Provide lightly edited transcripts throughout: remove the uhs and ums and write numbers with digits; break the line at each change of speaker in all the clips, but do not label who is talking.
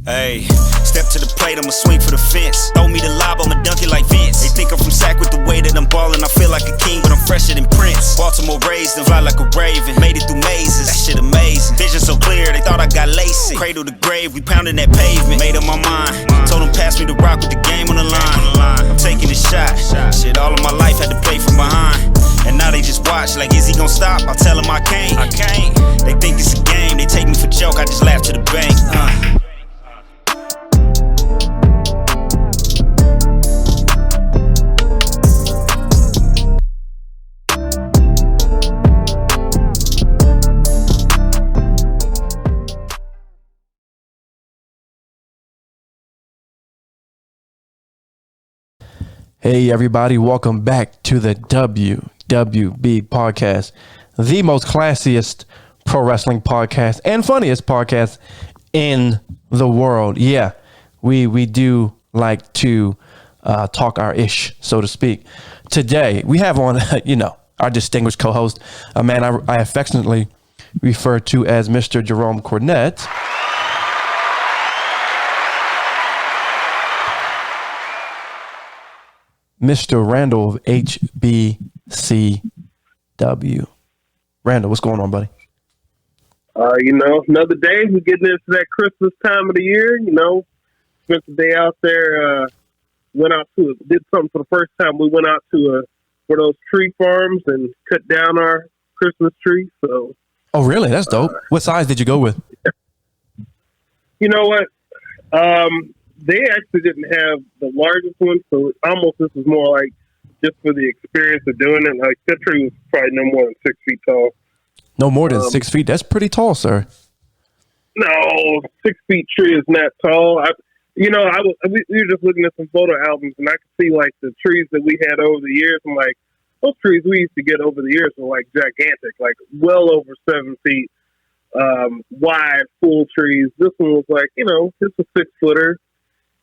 Hey, step to the plate, I'ma swing for the fence. Throw me the lob, I'ma dunk it like Vince. They think I'm from Sac with the way that I'm ballin'. I feel like a king, but I'm fresher than Prince. Baltimore raised and fly like a raven. Made it through mazes, that shit amazing. Vision so clear, they thought I got LASIK. Cradle to grave, we pounding that pavement. Made up my mind, told them pass me the rock with the game on the line. I'm taking a shot. Shit, all of my life had to play from behind. And now they just watch, like, is he gon' stop? I tell them I can't. They think it's a game, they take me for joke, I just laugh to the bank.
Hey everybody, welcome back to the WWB podcast, the most classiest pro wrestling podcast and funniest podcast in the world. Yeah, we do like to talk our ish, so to speak. Today we have on, our distinguished co-host, a man I affectionately refer to as Mr. Jerome Cornette. Mr. Randall of HBCW. Randall, what's going on, buddy?
Another day. We're getting into that Christmas time of the year. Spent the day out there. Did something for the first time. We went out to one of those tree farms and cut down our Christmas tree. So.
Oh, really? That's dope. What size did you go with?
You know what? They actually didn't have the largest one, so this was more like just for the experience of doing it. Like that tree was probably no more than 6 feet tall.
No more than 6 feet? That's pretty tall, sir.
No, 6 feet tree is not tall. We were just looking at some photo albums, and I could see like the trees that we had over the years. I'm like, those trees we used to get over the years were like gigantic, like well over 7 feet wide, full trees. This one was like, just a 6-footer.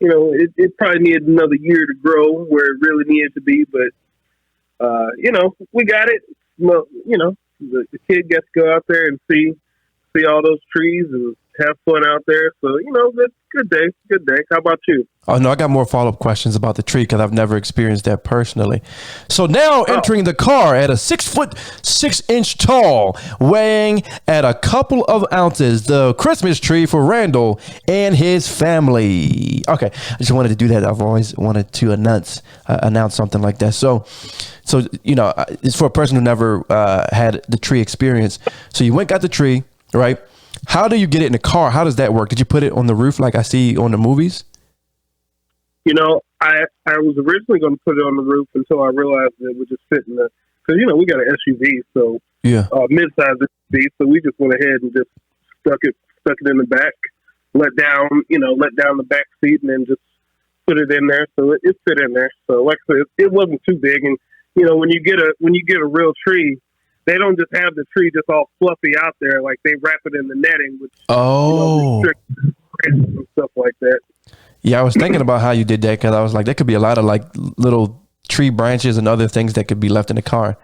It probably needed another year to grow where it really needed to be, but, we got it. Well, the kid gets to go out there and see all those trees and have fun out there. So, good day. How about you?
Oh, no, I got more follow-up questions about the tree because I've never experienced that personally. So now entering the car at a 6'6" tall, weighing at a couple of ounces, the Christmas tree for Randall and his family. Okay, I just wanted to do that. I've always wanted to announce something like that. So it's for a person who never had the tree experience. So you got the tree, right? How do you get it in the car? How does that work? Did you put it on the roof like I see on the movies?
I was originally going to put it on the roof until I realized that it would just fit in because we got an SUV, so
yeah,
mid-size SUV, so we just went ahead and just stuck it in the back, let down the back seat, and then just put it in there, so it fit in there. So like I said, it wasn't too big, and when you get a real tree, they don't just have the tree just all fluffy out there, like they wrap it in the netting, which restricts and stuff like that.
Yeah, I was thinking about how you did that because I was like, there could be a lot of like little tree branches and other things that could be left in the car.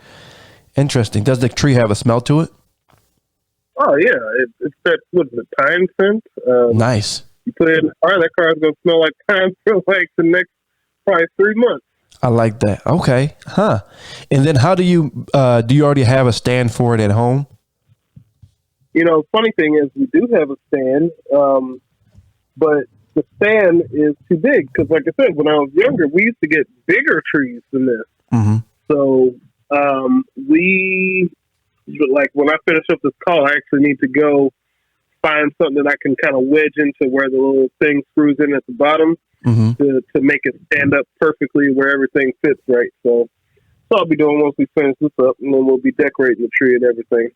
Interesting. Does the tree have a smell to it?
Oh yeah, it's that pine scent.
Nice.
You put it in the car, that car is gonna smell like pine for like the next probably 3 months.
I like that. Okay, huh? And then how do you already have a stand for it at home?
Funny thing is we do have a stand, but the stand is too big because, like I said, when I was younger, we used to get bigger trees than this.
Mm-hmm.
So when I finish up this call, I actually need to go find something that I can kind of wedge into where the little thing screws in at the bottom to make it stand up perfectly where everything fits right. So that's all I'll be doing once we finish this up, and then we'll be decorating the tree and everything.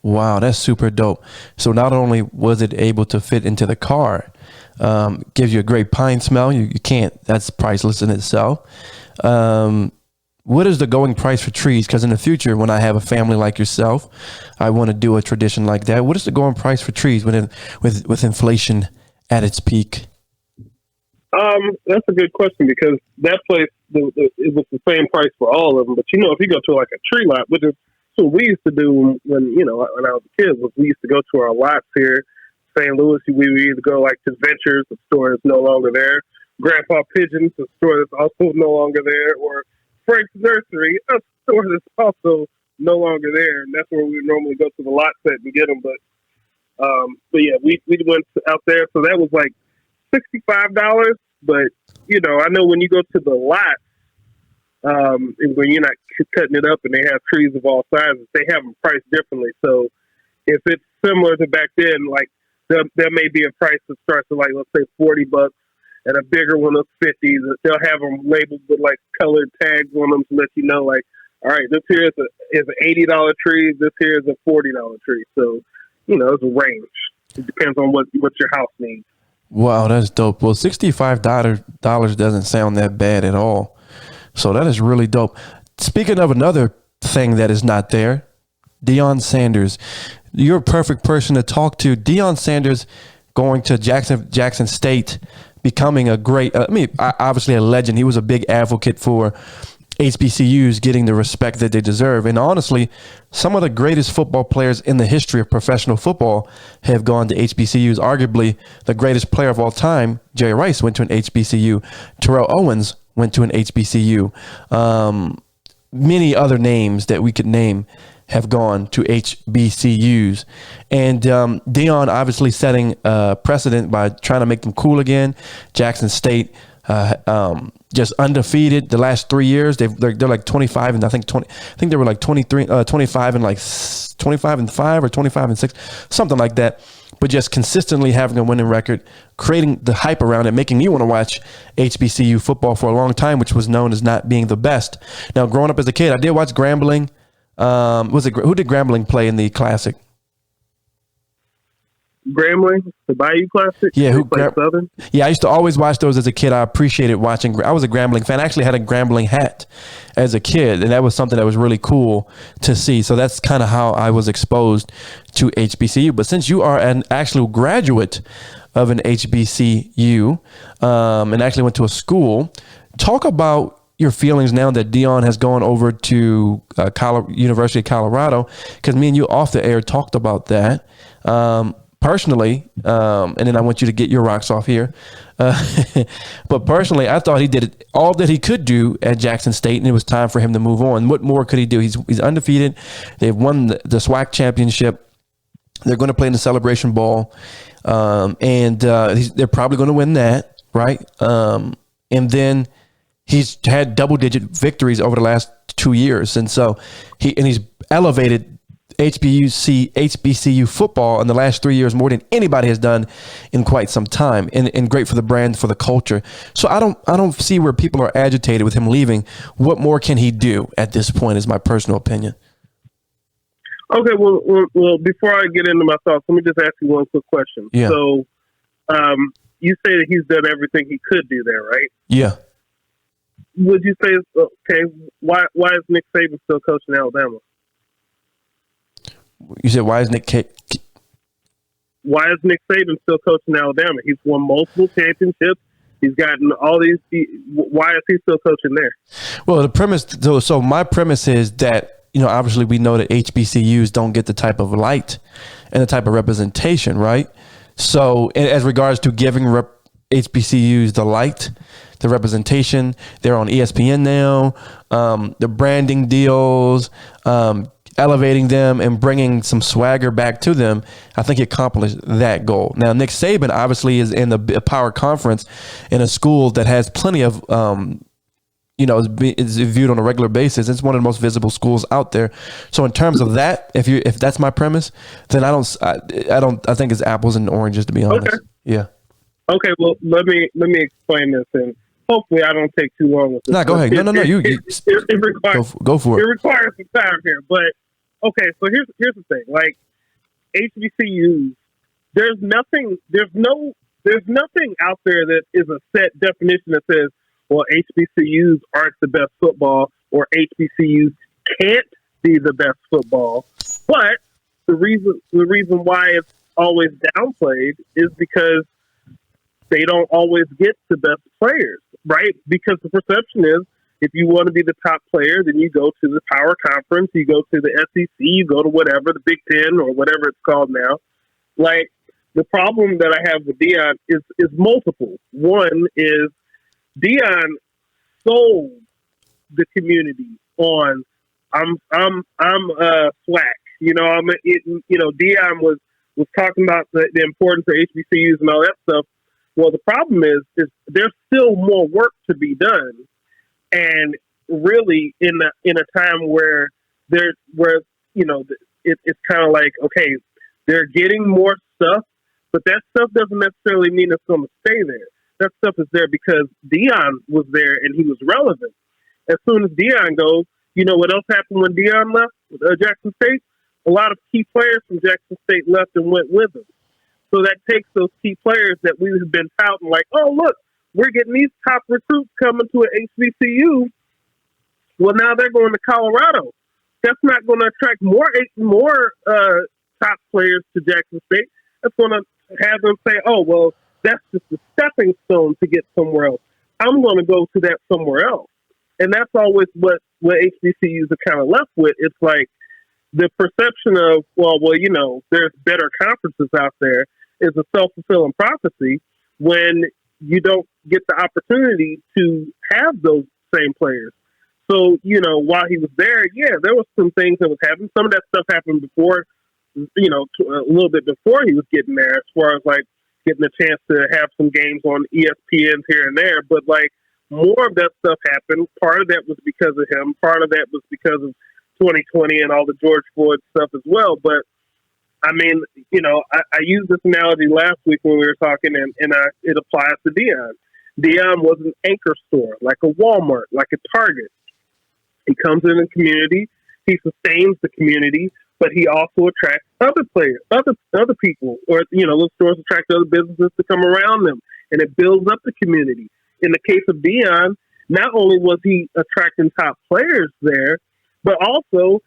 Wow, that's super dope. So not only was it able to fit into the car, gives you a great pine smell. You can't, that's priceless in itself. What is the going price for trees? Because in the future, when I have a family like yourself, I want to do a tradition like that. What is the going price for trees with inflation at its peak?
That's a good question because that place, it was the same price for all of them. But if you go to like a tree lot, which is what we used to do when I was a kid, was we used to go to our lots here St. Louis, we would either go like to Ventures, the store that's no longer there, Grandpa Pigeons, the store that's also no longer there, or Frank's Nursery, a store that's also no longer there, and that's where we would normally go to the lot set and get them. But yeah, we went out there, so that was like $65. But I know when you go to the lot, and when you're not cutting it up, and they have trees of all sizes, they have them priced differently. So if it's similar to back then, like there may be a price that starts at like, let's say $40, and a bigger one is $50. They'll have them labeled with like colored tags on them to let you know, like, all right, this here is an $80 tree. This here is a $40 tree. So it's a range. It depends on what your house needs.
Wow, that's dope. Well, $65 doesn't sound that bad at all. So that is really dope. Speaking of another thing that is not there, Deion Sanders. You're a perfect person to talk to. Deion Sanders going to Jackson State, becoming a great, obviously a legend. He was a big advocate for HBCUs getting the respect that they deserve. And honestly, some of the greatest football players in the history of professional football have gone to HBCUs. Arguably, the greatest player of all time, Jerry Rice, went to an HBCU. Terrell Owens went to an HBCU. Many other names that we could name have gone to HBCUs. And Deion obviously setting precedent by trying to make them cool again. Jackson State just undefeated the last 3 years. They're like 25 and I think they were like 25 and like 25 and 5 or 25 and 6, something like that. But just consistently having a winning record, creating the hype around it, making me want to watch HBCU football for a long time, which was known as not being the best. Now, growing up as a kid, I did watch Grambling. Who did Grambling play in the Classic?
Grambling, the Bayou Classic.
Yeah,
Southern.
Yeah, I used to always watch those as a kid. I appreciated watching. I was a Grambling fan. I actually had a Grambling hat as a kid, and that was something that was really cool to see. So that's kind of how I was exposed to HBCU. But since you are an actual graduate of an HBCU and actually went to a school, talk about your feelings now that Deion has gone over to University of Colorado, because me and you off the air talked about that. Personally, and then I want you to get your rocks off here. But personally, I thought he did all that he could do at Jackson State, and it was time for him to move on. What more could he do? He's undefeated. They've won the SWAC championship. They're going to play in the Celebration Bowl, and they're probably going to win that, right? And then he's had double-digit victories over the last 2 years, and so he's elevated HBCU football in the last 3 years more than anybody has done in quite some time, and great for the brand, for the culture. So I don't see where people are agitated with him leaving. What more can he do at this point, is my personal opinion.
Okay, well, before I get into my thoughts, let me just ask you one quick question.
Yeah.
So, you say that he's done everything he could do there, right?
Yeah.
Would you say, okay, why is Nick Saban still coaching Alabama?
You said, why is Nick Saban
still coaching Alabama? He's won multiple championships. He's gotten all these. Why is he still coaching there?
Well, the premise. So my premise is that, obviously we know that HBCUs don't get the type of light and the type of representation, right? So as regards to giving HBCUs the light, the representation, they're on ESPN now, the branding deals, elevating them and bringing some swagger back to them. I think he accomplished that goal. Now, Nick Saban obviously is in the power conference in a school that has plenty of, is viewed on a regular basis. It's one of the most visible schools out there. So in terms of that, if that's my premise, then I think it's apples and oranges, to be honest.
Okay.
Yeah.
Okay. Well, let me explain this, and hopefully I don't take too long with this.
No, go ahead. No.
It requires,
go for it.
It requires some time here, but okay. So here's the thing. Like HBCUs, there's nothing out there that is a set definition that says, well, HBCUs aren't the best football, or HBCUs can't be the best football. But the reason why it's always downplayed is because they don't always get the best players, right? Because the perception is, if you want to be the top player, then you go to the power conference, you go to the SEC, you go to whatever, the Big Ten or whatever it's called now. Like, the problem that I have with Deion is multiple. One is Deion sold the community on I'm slack. Deion was talking about the importance of HBCUs and all that stuff. Well, the problem is there's still more work to be done, and really in a time where it's kind of like, okay, they're getting more stuff, but that stuff doesn't necessarily mean it's going to stay there. That stuff is there because Deion was there and he was relevant. As soon as Deion goes, you know what else happened when Deion left Jackson State? A lot of key players from Jackson State left and went with him. So that takes those key players that we have been touting like, oh, look, we're getting these top recruits coming to an HBCU. Well, now they're going to Colorado. That's not going to attract more top players to Jackson State. That's going to have them say, oh, well, that's just a stepping stone to get somewhere else. I'm going to go to that somewhere else. And that's always what HBCUs are kind of left with. It's like the perception of, there's better conferences out there is a self-fulfilling prophecy when you don't get the opportunity to have those same players. So, while he was there, there was some things that was happening. Some of that stuff happened before, a little bit before he was getting there, as far as like getting a chance to have some games on ESPN here and there. But like more of that stuff happened. Part of that was because of him. Part of that was because of 2020 and all the George Floyd stuff as well. But I mean, I used this analogy last week when we were talking, and it applies to Deion. Deion was an anchor store, like a Walmart, like a Target. He comes in the community, he sustains the community, but he also attracts other players, other people, or those stores attract other businesses to come around them, and it builds up the community. In the case of Deion, not only was he attracting top players there, but also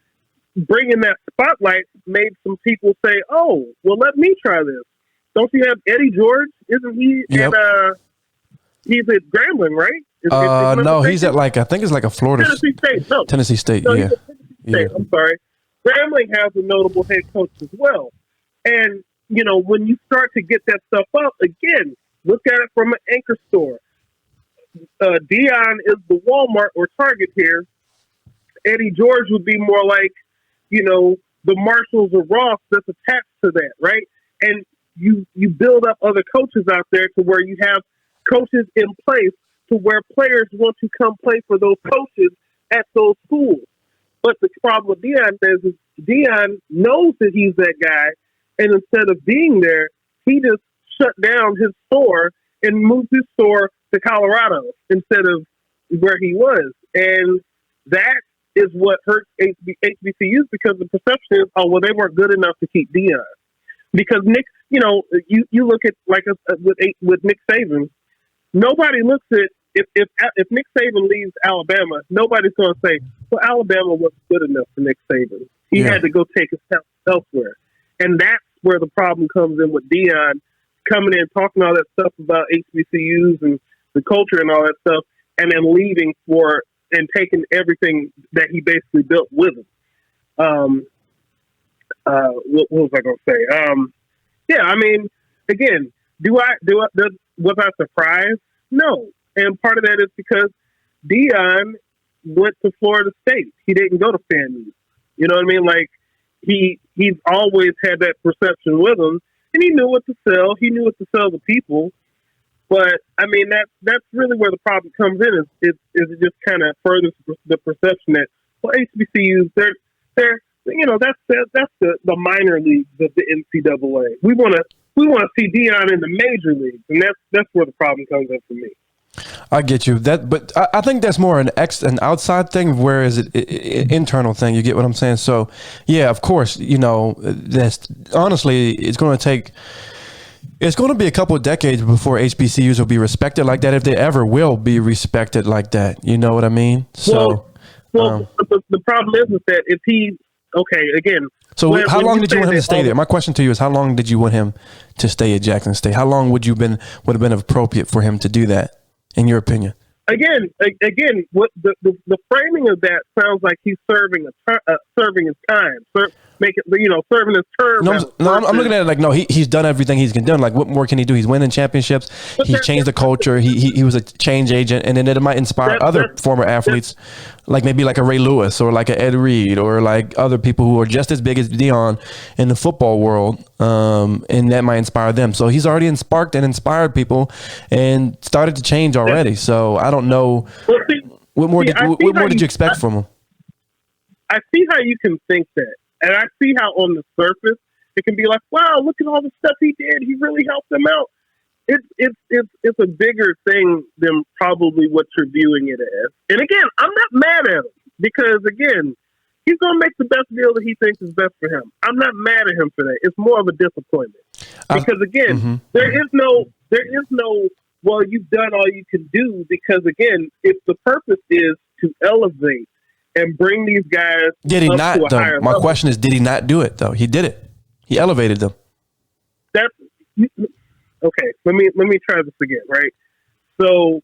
bringing that spotlight made some people say, "Oh, well, let me try this." Don't you have Eddie George? Isn't he?
Yep.
He's at Grambling, right?
No, he's at I think it's like a Florida
Tennessee State. No,
Tennessee State.
no,
Yeah.
State. I'm sorry. Grambling has a notable head coach as well. And, when you start to get that stuff up, again, look at it from an anchor store. Deion is the Walmart or Target here. Eddie George would be more like, the Marshalls or Ross that's attached to that, right? And you build up other coaches out there to where you have coaches in place to where players want to come play for those coaches at those schools. But the problem with Deion is Deion knows that he's that guy, and instead of being there, he just shut down his store and moved his store to Colorado instead of where he was. And that is what hurts HBCUs because the perception is, oh, well, they weren't good enough to keep Deion. Because Nick, you look at with Nick Saban, nobody looks at if Nick Saban leaves Alabama, nobody's going to say, well, Alabama wasn't good enough for Nick Saban. He had to go take his steps elsewhere. And that's where the problem comes in with Deion coming in, talking all that stuff about HBCUs and the culture and all that stuff, and then leaving and taking everything that he basically built with him. What was I going to say? I mean, again, was I surprised? No. And part of that is because Deion went to Florida State. He didn't go to FAMU. You know what I mean? Like, he's always had that perception with him, and he knew what to sell. He knew what to sell to people. But, I mean, that's really where the problem comes in is it just kind of furthers the perception that, well, HBCUs, they're that's the minor leagues of the NCAA. We want to see Deion in the major leagues, and that's where the problem comes in for me.
I get you but I think that's more an outside thing, whereas it internal thing. You get what I'm saying? So, yeah, of course, that's honestly, it's going to be a couple of decades before HBCUs will be respected like that, if they ever will be respected like that. You know what I mean? So,
the problem is that if again.
So how long did you want him to stay there? My question to you is, how long did you want him to stay at Jackson State? How long would have been appropriate for him to do that, in your opinion?
Again, what the framing of that sounds like he's serving his time. serving his term.
No, I'm looking at it like, no, he's done everything he's done. Like, what more can he do? He's winning championships. He's changed the culture. He was a change agent, and then it might inspire other former athletes, like maybe like a Ray Lewis or like a Ed Reed or like other people who are just as big as Deion in the football world, and that might inspire them. So he's already sparked and inspired people and started to change already. So I don't know. What more did you expect from him?
I see how you can think that. And I see how on the surface it can be like, wow, look at all the stuff he did. He really helped them out. It's a bigger thing than probably what you're viewing it as. And again, I'm not mad at him because again, he's going to make the best deal that he thinks is best for him. I'm not mad at him for that. It's more of a disappointment because again, there is no, well, you've done all you can do because again, if the purpose is to elevate and bring these guys.
Did he not, though? My question is, did he not do it, though? He did it. He elevated them.
That's okay. Let me try this again, right? So,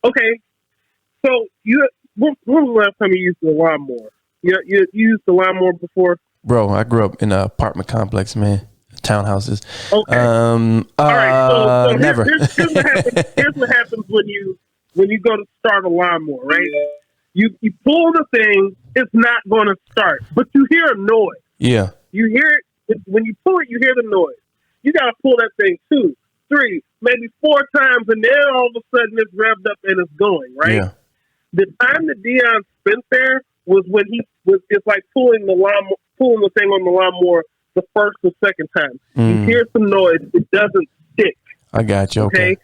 okay. So when was the last time you used the lawnmower? You used the lawnmower before?
Bro, I grew up in an apartment complex, man. Townhouses.
Okay. All right. So
never.
Here's what happens when you go to start a lawnmower, right? You pull the thing, it's not going to start, but you hear a noise.
Yeah.
You hear it. When you pull it, you hear the noise. You got to pull that thing 2, 3, maybe 4 times, and then all of a sudden it's revved up and it's going, right?
Yeah.
The time that Deion spent there was when it's like pulling the thing on the lawnmower the first or second time. You hear some noise, it doesn't stick.
I got you. Okay.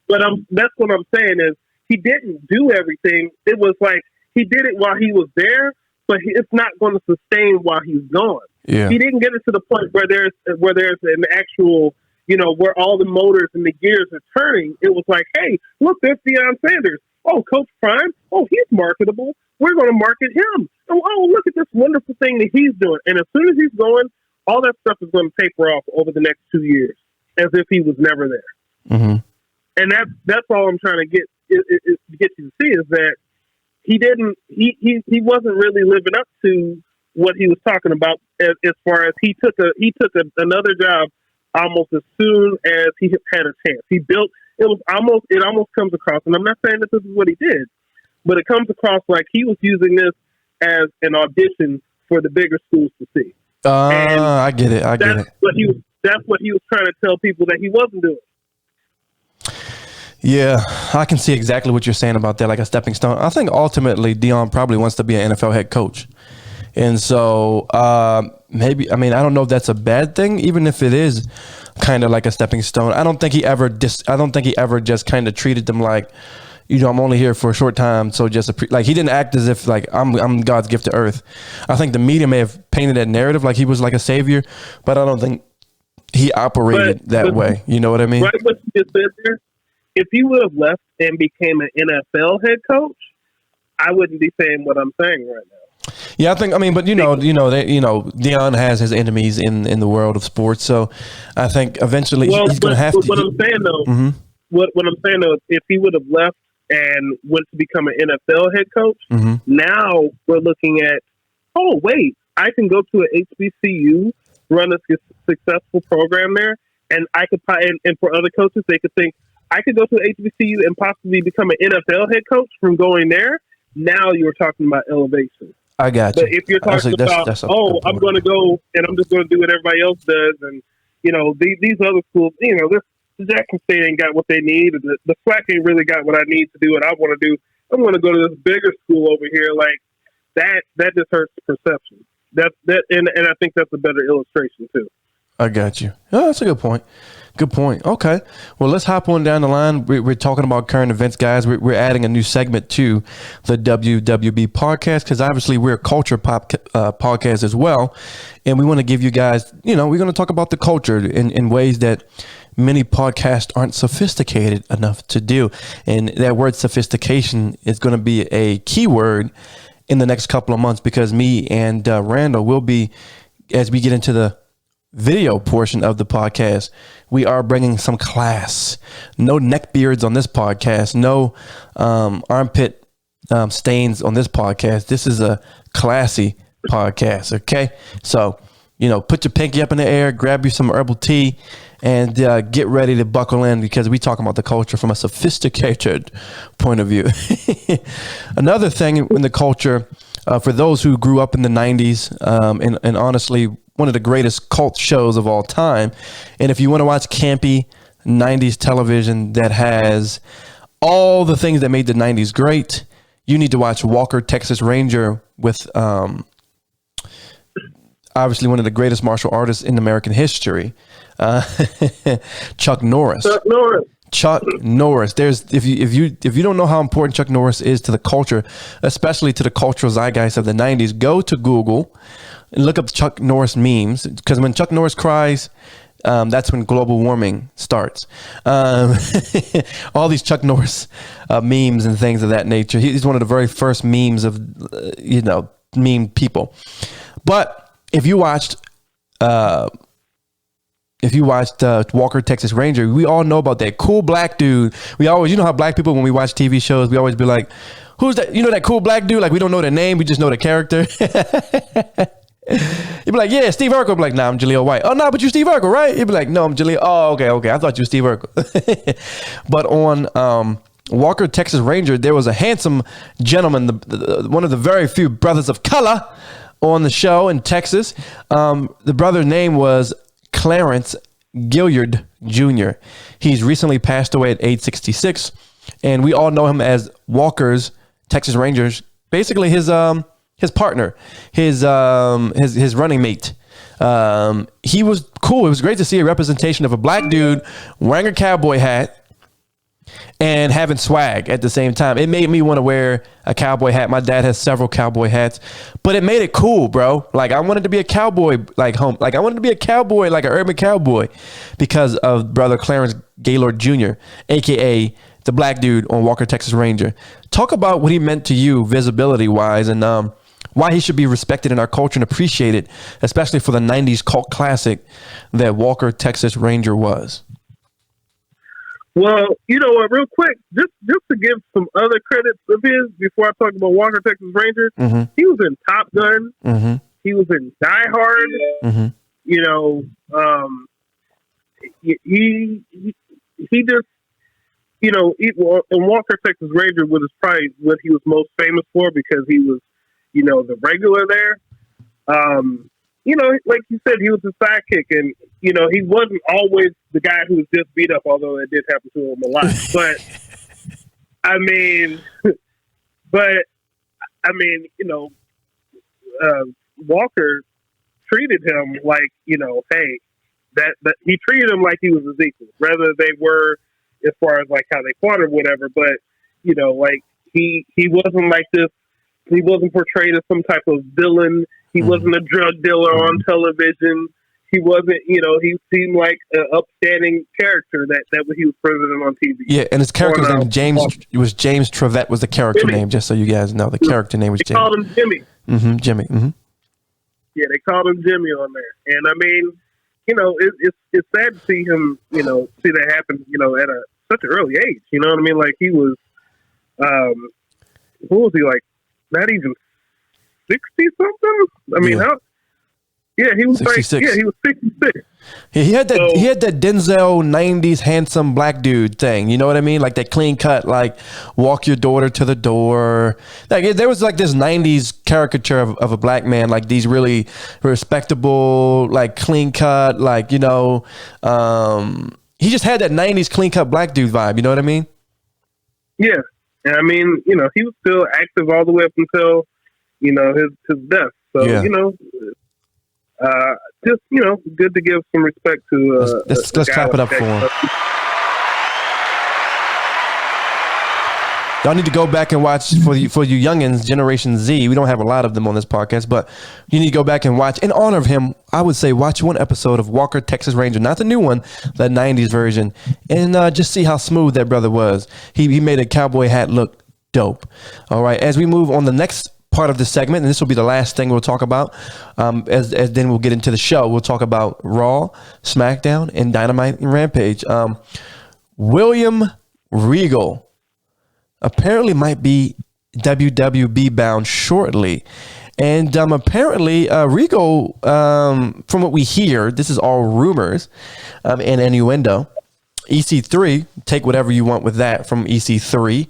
But that's what I'm saying is, he didn't do everything. It was like he did it while he was there, but it's not going to sustain while he's gone.
Yeah.
He didn't get it to the point where there's an actual, where all the motors and the gears are turning. It was like, hey, look, there's Deion Sanders. Oh, Coach Prime. Oh, he's marketable. We're going to market him. Oh, look at this wonderful thing that he's doing. And as soon as he's going, all that stuff is going to taper off over the next 2 years, as if he was never there.
Mm-hmm.
And that's all I'm trying to get you to see is that he wasn't really living up to what he was talking about as far as he took another job almost as soon as he had a chance. It almost comes across, and I'm not saying that this is what he did, but it comes across like he was using this as an audition for the bigger schools to see.
I get it.
That's what he was trying to tell people that he wasn't doing.
Yeah, I can see exactly what you're saying about that, like a stepping stone. I think ultimately Deion probably wants to be an NFL head coach. And so maybe, I don't know if that's a bad thing, even if it is kind of like a stepping stone. I don't think he ever just kind of treated them like, I'm only here for a short time. So just like he didn't act as if like I'm God's gift to earth. I think the media may have painted that narrative like he was like a savior, but I don't think he operated that way. You know what I mean?
Right, what you just said there. If he would have left and became an NFL head coach, I wouldn't be saying what I'm saying right now.
Yeah, I think. But Deion has his enemies in the world of sports, so I think eventually he's going to have to.
What I'm saying though, what I'm saying though, if he would have left and went to become an NFL head coach, now we're looking at, oh wait, I can go to an HBCU, run a successful program there, and I could. And for other coaches, they could think, I could go to an HBCU and possibly become an NFL head coach from going there. Now you're talking about elevation.
I got you.
But if you're talking about, I'm going to go and I'm just going to do what everybody else does, and these other schools, this Jackson State ain't got what they need, and the SWAC ain't really got what I need to do what I want to do. I'm going to go to this bigger school over here, like that. That just hurts the perception. And I think that's a better illustration too.
I got you. Oh, that's a good point. Good point. Okay. Well, let's hop on down the line. We're talking about current events, guys. We're adding a new segment to the WWB podcast because obviously we're a culture pop podcast as well. And we want to give you guys, we're going to talk about the culture in ways that many podcasts aren't sophisticated enough to do. And that word sophistication is going to be a key word in the next couple of months because me and Randall will be, as we get into the video portion of the podcast, we are bringing some class. No neck beards on this podcast. No armpit stains on this podcast. This is a classy podcast. Okay, so put your pinky up in the air, grab you some herbal tea, and get ready to buckle in because we talking about the culture from a sophisticated point of view. Another thing in the culture, for those who grew up in the 90s, and honestly, one of the greatest cult shows of all time. And if you want to watch campy 90s television that has all the things that made the 90s great, you need to watch Walker, Texas Ranger with obviously one of the greatest martial artists in American history, Chuck Norris. Chuck Norris. If you don't know how important Chuck Norris is to the culture, especially to the cultural zeitgeist of the 90s, go to Google and look up Chuck Norris memes, because when Chuck Norris cries, that's when global warming starts. All these Chuck Norris memes and things of that nature. He's one of the very first memes of meme people. But if you watched Walker, Texas Ranger, we all know about that cool black dude. We always, how black people, when we watch TV shows, we always be like, who's that? That cool black dude? Like, we don't know their name. We just know the character. You'd be like, yeah, Steve Urkel. I'd be like, nah, I'm Jaleel White. Oh, no, but you Steve Urkel, right? You'd be like, no, I'm Jaleel. Oh, okay. I thought you were Steve Urkel. But on Walker, Texas Ranger, there was a handsome gentleman, one of the very few brothers of color on the show in Texas. The brother's name was Clarence Gilliard Jr. He's recently passed away at age 66, and we all know him as Walker's Texas Rangers, basically his partner, his running mate. He was cool. It was great to see a representation of a black dude wearing a cowboy hat and having swag at the same time. It made me want to wear a cowboy hat. My dad has several cowboy hats, but it made it cool, bro. Like, I wanted to be a cowboy, I wanted to be a cowboy, like an urban cowboy, because of brother Clarence Gaylord Jr., aka the black dude on Walker, Texas Ranger. Talk about what he meant to you visibility wise, and why he should be respected in our culture and appreciated, especially for the 90s cult classic that Walker, Texas Ranger was.
Well, you know what, real quick, just to give some other credits of his before I talk about Walker, Texas Ranger, he was in Top Gun. He was in Die Hard. He just, and Walker, Texas Ranger was probably what he was most famous for, because he was, the regular there. Like you said, he was a sidekick, and, he wasn't always the guy who was just beat up, although it did happen to him a lot. Walker treated him like, hey, that he treated him like he was his equal, whether they were, as far as like how they fought or whatever. But, like he wasn't like this. He wasn't portrayed as some type of villain. He wasn't a drug dealer on television. He wasn't, he seemed like an upstanding character that he was presented on TV.
Yeah, and his character's name was James Trevette was the character
Jimmy.
Name, just so you guys know. The character name was
They
James.
called him Jimmy.
Jimmy.
Yeah, they called him Jimmy on there. And I mean, it's sad to see him, see that happen, at such an early age. You know what I mean? Like, he was, what was he, like, not even 60 something? I mean, he was 66. He was 66.
He had that Denzel 90s handsome black dude thing. You know what I mean? Like that clean cut, like walk your daughter to the door. Like there was like this 90s caricature of a black man, like these really respectable, like clean cut, like, he just had that 90s clean cut black dude vibe. You know what I mean?
Yeah. And I mean, he was still active all the way up until, his death. So,
yeah.
Just, good to give some respect to
let's clap it up for him. Y'all need to go back and watch for you youngins, Generation Z. We don't have a lot of them on this podcast, but you need to go back and watch in honor of him. I would say watch one episode of Walker, Texas Ranger, not the new one, the 90s version, and just see how smooth that brother was. He made a cowboy hat look dope. All right, as we move on the next part of the segment, and this will be the last thing we'll talk about, as then we'll get into the show. We'll talk about Raw, SmackDown, and Dynamite and Rampage. William Regal apparently might be WWE bound shortly. And apparently, Regal, from what we hear, this is all rumors and innuendo. EC3, take whatever you want with that from EC3.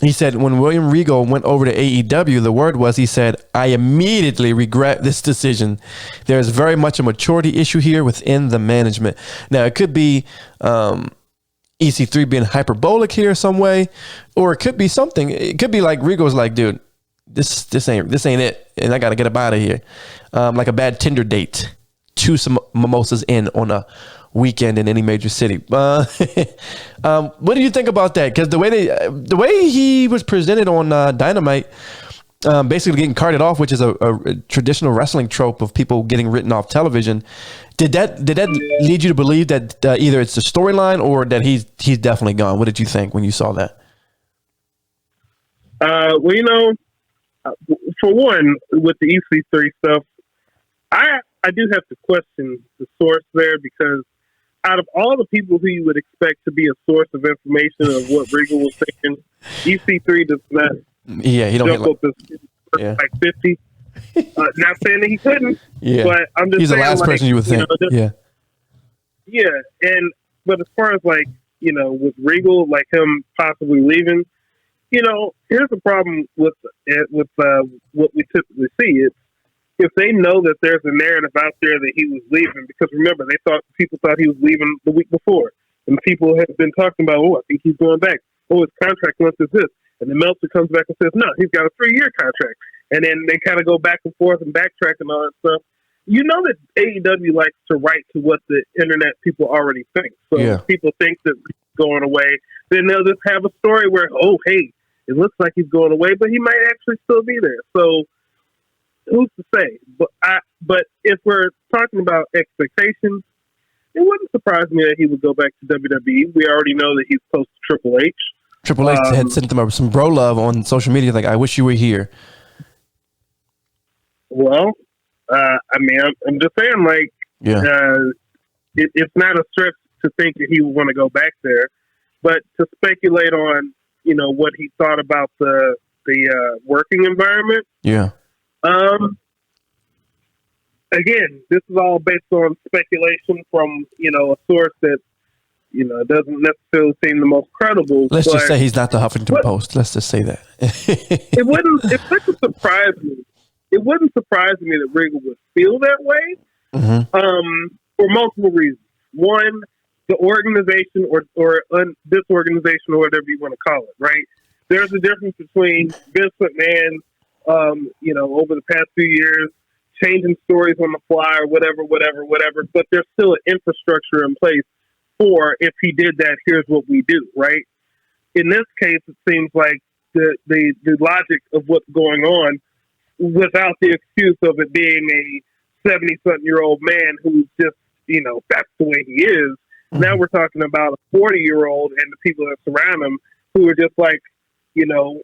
He said when William Regal went over to AEW, the word was, he said, "I immediately regret this decision. There is very much a maturity issue here within the management." Now, it could be EC3 being hyperbolic here some way, or it could be something. It could be like Regal's like, dude, this ain't it, and I got to get up out of here. Like a bad Tinder date. 2 some mimosas in on a weekend in any major city. What do you think about that? Because the way he was presented on Dynamite, basically getting carted off, which is a traditional wrestling trope of people getting written off television. Did that lead you to believe that either it's the storyline or that he's definitely gone? What did you think when you saw that?
Well, you know, for one, with the EC3 stuff, I do have to question the source there, because out of all the people who you would expect to be a source of information of what Regal was thinking, EC3 does not.
Yeah, he don't
jump up like 50. Not saying that he couldn't, but I'm just
he's
saying,
the last person you would think.
But as far as like, you know, with Regal, like him possibly leaving, you know, here's the problem with what we typically see. It's if they know that there's a narrative out there that he was leaving, because remember, people thought he was leaving the week before, and people have been talking about, I think he's going back. His contract length is this. And then Meltzer comes back and says, no, he's got a 3-year contract. And then they kind of go back and forth and backtrack and all that stuff. You know that AEW likes to write to what the internet people already think. So if people think that he's going away, then they'll just have a story where, hey, it looks like he's going away, but he might actually still be there. So who's to say? But if we're talking about expectations, it wouldn't surprise me that he would go back to WWE. We already know that he's close to Triple H.
Triple H had sent them some bro love on social media, like, I wish you were here. Well,
I mean, I'm just saying, like, it's not a stretch to think that he would want to go back there, but to speculate on, you know, what he thought about the working environment.
Yeah.
Again, this is all based on speculation from, you know, a source that, you know, doesn't necessarily seem the most credible.
Let's just say he's not the Huffington Post. Let's just say that.
It wouldn't surprise me. It wouldn't surprise me that Regal would feel that way, for multiple reasons. One, the organization or disorganization, or whatever you want to call it, right? There's a difference between Vince McMahon, you know, over the past few years, changing stories on the fly or whatever, but there's still an infrastructure in place for, if he did that, here's what we do, right? In this case, it seems like the logic of what's going on, without the excuse of it being a 70-something-year-old man who's just, you know, that's the way he is. Now we're talking about a 40-year-old and the people that surround him who are just like, you know,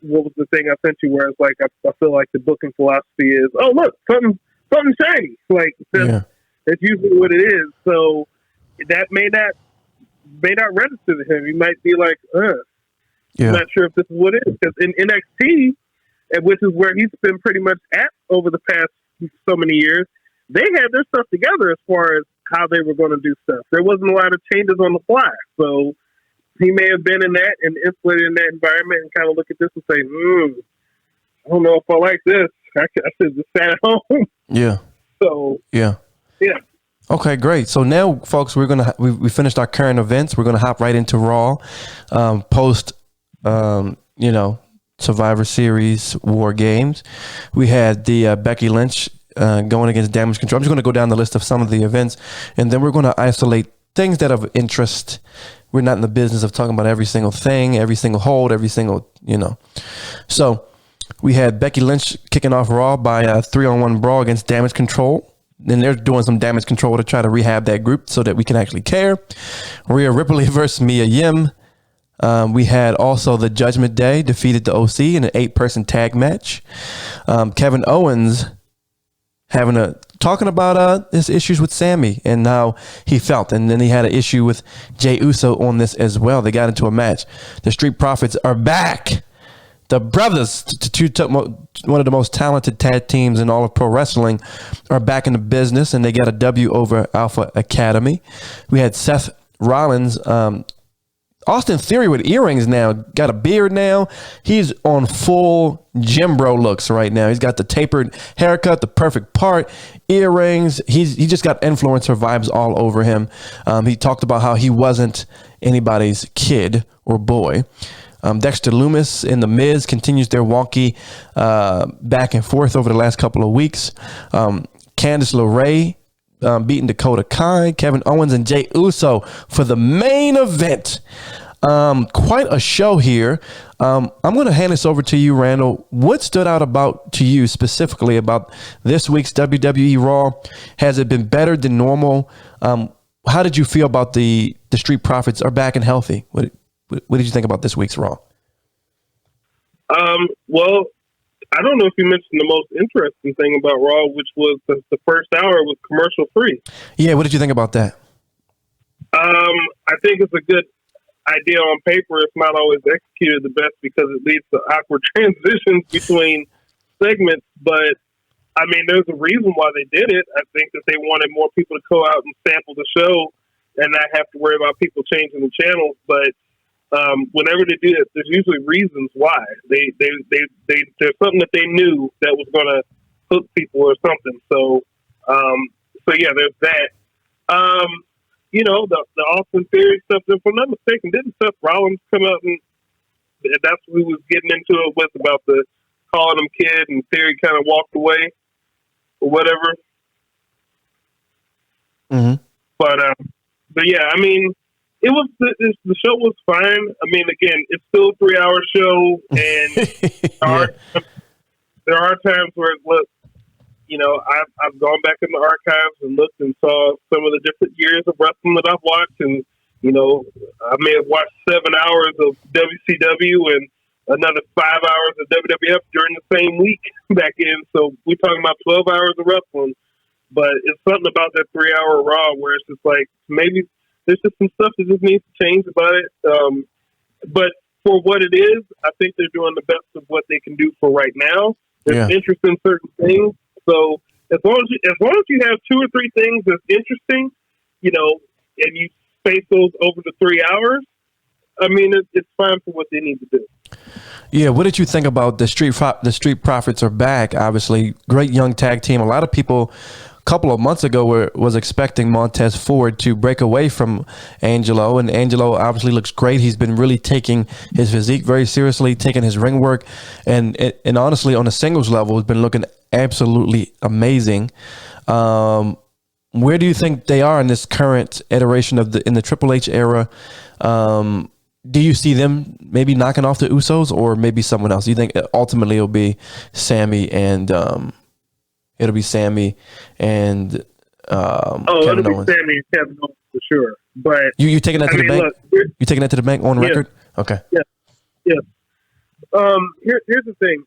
what was the thing I sent you where it's like, I feel like the booking philosophy is, oh, look, something shiny. Like, that's usually what it is. So that may not register to him. He might be like, I'm not sure if this is what it is. Because in NXT, which is where he's been pretty much at over the past so many years, they had their stuff together as far as how they were going to do stuff. There wasn't a lot of changes on the fly. So he may have been in that and insulated in that environment and kind of look at this and say, I don't know if I like this. I should just sat at home.
Yeah.
So,
yeah. Okay, great. So now, folks, we finished our current events. We're going to hop right into Raw, post, you know, Survivor Series War Games. We had the Becky Lynch going against Damage Control. I'm just going to go down the list of some of the events, and then we're going to isolate things that are of interest. We're not in the business of talking about every single thing, every single hold, every single, you know. So we had Becky Lynch kicking off Raw by a 3-on-1 brawl against Damage Control. Then they're doing some Damage Control to try to rehab that group so that we can actually care. Rhea Ripley versus Mia Yim. We had also the Judgment Day defeated the OC in an 8-person tag match. Kevin Owens talking about his issues with Sami and how he felt, and then he had an issue with Jey Uso on this as well. They got into a match. The Street Profits are back The brothers, one of the most talented tag teams in all of pro wrestling, are back in the business, and they got a W over Alpha Academy. We had Seth Rollins, Austin Theory with earrings now, got a beard now. He's on full gym bro looks right now. He's got the tapered haircut, the perfect part, earrings. He just got influencer vibes all over him. He talked about how he wasn't anybody's kid or boy. Dexter Lumis and The Miz continues their wonky back and forth over the last couple of weeks. Candice LeRae beating Dakota Kai, Kevin Owens, and Jey Uso for the main event. Quite a show here. I'm going to hand this over to you, Randall. What stood out to you specifically about this week's WWE Raw? Has it been better than normal? How did you feel about the Street Profits are back and healthy? What did you think about this week's Raw?
Well, I don't know if you mentioned the most interesting thing about Raw, which was the first hour was commercial free.
Yeah, what did you think about that?
I think it's a good idea on paper. It's not always executed the best because it leads to awkward transitions between segments. But I mean, there's a reason why they did it. I think that they wanted more people to go out and sample the show and not have to worry about people changing the channels. But whenever they do it, there's usually reasons why. There's something that they knew that was going to hook people or something. So yeah, there's that. You know, the Austin Theory stuff. If I'm not mistaken, didn't Seth Rollins come out and that's what he was getting into it with about the calling him kid, and Theory kind of walked away or whatever.
Mm-hmm.
But yeah, I mean, the show was fine. I mean, again, it's still a 3-hour show, and there are times where look, you know, I've gone back in the archives and looked and saw some of the different years of wrestling that I've watched, and you know, I may have watched 7 hours of WCW and another 5 hours of WWF during the same week back in. So we're talking about 12 hours of wrestling. But it's something about that 3-hour Raw where it's just like maybe there's just some stuff that just needs to change about it. But for what it is, I think they're doing the best of what they can do for right now. There's interest in certain things. So as long as you have 2 or 3 things that's interesting, you know, and you space those over the 3 hours, I mean, it's fine for what they need to do.
Yeah, what did you think about the Street Profits are back? Obviously, great young tag team. A lot of people a couple of months ago was expecting Montez Ford to break away from Angelo, and Angelo obviously looks great. He's been really taking his physique very seriously, taking his ring work, and honestly, on a singles level, has been looking absolutely amazing. Where do you think they are in this current iteration in the Triple H era? Do you see them maybe knocking off the Usos, or maybe someone else? Do you think ultimately it'll be Sami and Kevin Owens?
It'll be Sami and Kevin Owens for sure. But
you taking that to the bank? You taking that to the bank on record? Okay.
Yeah. Here's the thing.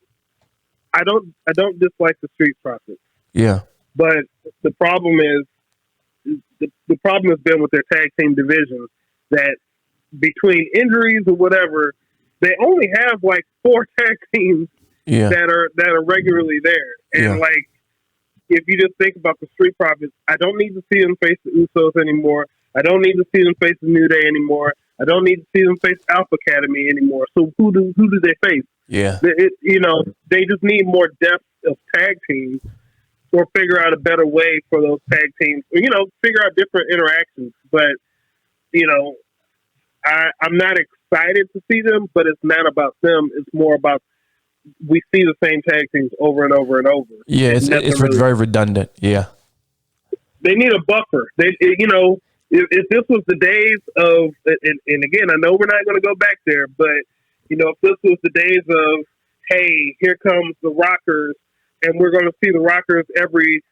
I don't dislike the Street Profits.
Yeah.
But the problem is the problem has been with their tag team division that between injuries or whatever, they only have like 4 tag teams that are regularly there. And like, if you just think about the Street Profits, I don't need to see them face the Usos anymore. I don't need to see them face the New Day anymore. I don't need to see them face Alpha Academy anymore. So who do they face? Yeah, they just need more depth of tag teams, or figure out a better way for those tag teams. Figure out different interactions. But I'm not excited to see them, but it's not about them. It's more about we see the same tag teams over and over and over.
Yeah, it's very redundant. Yeah,
they need a buffer. If this was the days of, and again, I know we're not going to go back there, but if this was the days of, hey, here comes the Rockers, and we're going to see the Rockers every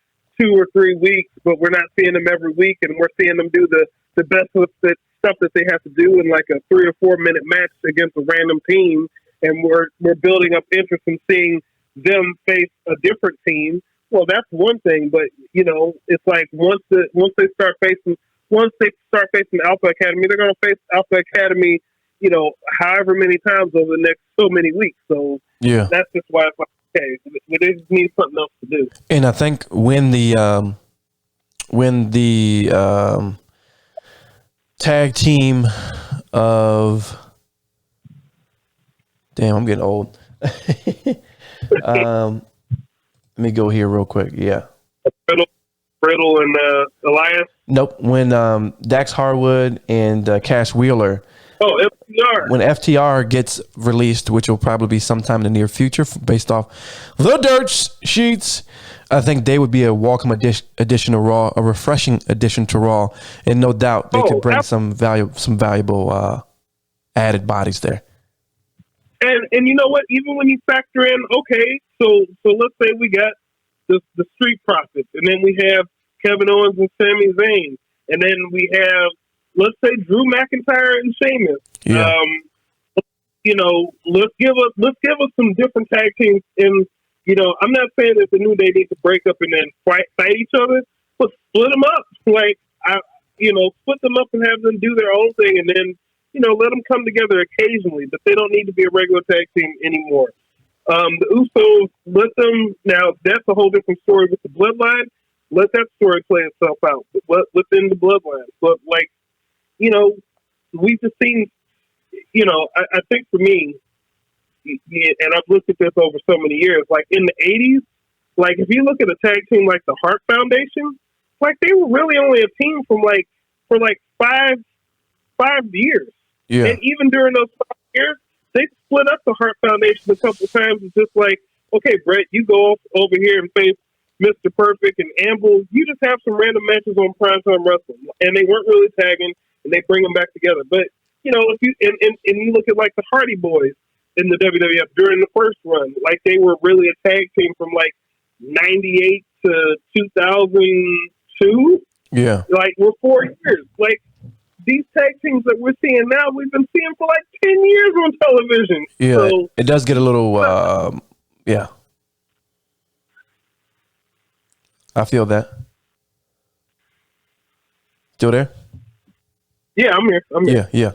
2 or 3 weeks, but we're not seeing them every week, and we're seeing them do the best of the stuff that they have to do in like a 3 or 4 minute match against a random team, and we're building up interest in seeing them face a different team. Well, that's one thing, but it's like once they start facing Alpha Academy, they're going to face Alpha Academy however many times over the next so many weeks. So
Yeah.
that's just why it's like, okay, we just need something else to do.
And I think when the tag team of I'm getting old. Let me go here real quick. Yeah.
Brittle and Elias.
Nope. When Dax Harwood and Cash Wheeler.
Oh, FTR.
When FTR gets released, which will probably be sometime in the near future, based off the dirt sheets, I think they would be a welcome addition to Raw, a refreshing addition to Raw, and no doubt they could bring some valuable added bodies there.
And you know what? Even when you factor in, okay, so let's say we got the Street Profits, and then we have Kevin Owens and Sami Zayn, and then we have, let's say, Drew McIntyre and Sheamus.
Yeah.
Let's give us some different tag teams. And I'm not saying that the New Day need to break up and then fight each other, but split them up. Split them up and have them do their own thing, and then let them come together occasionally. But they don't need to be a regular tag team anymore. The Usos, let them, now that's a whole different story with the Bloodline. Let that story play itself out within the Bloodline. But we've just seen, I think for me, and I've looked at this over so many years, like in the 80s, like if you look at a tag team like the Hart Foundation, like they were really only a team for 5 years.
Yeah.
And even during those 5 years, they split up the Hart Foundation a couple of times. It's just like, okay, Brett, you go over here and face Mr. Perfect and Amble. You just have some random matches on Primetime Wrestling. And they weren't really tagging, and they bring them back together. But, if you and you look at like the Hardy Boys in the WWF during the first run, like they were really a tag team from like 98 to 2002.
Yeah.
Like we're 4 years. Like these tag teams that we're seeing now, we've been seeing for like 10 years on television.
Yeah.
So,
it does get a little, yeah. I feel that. Still there?
Yeah, I'm here.
Yeah.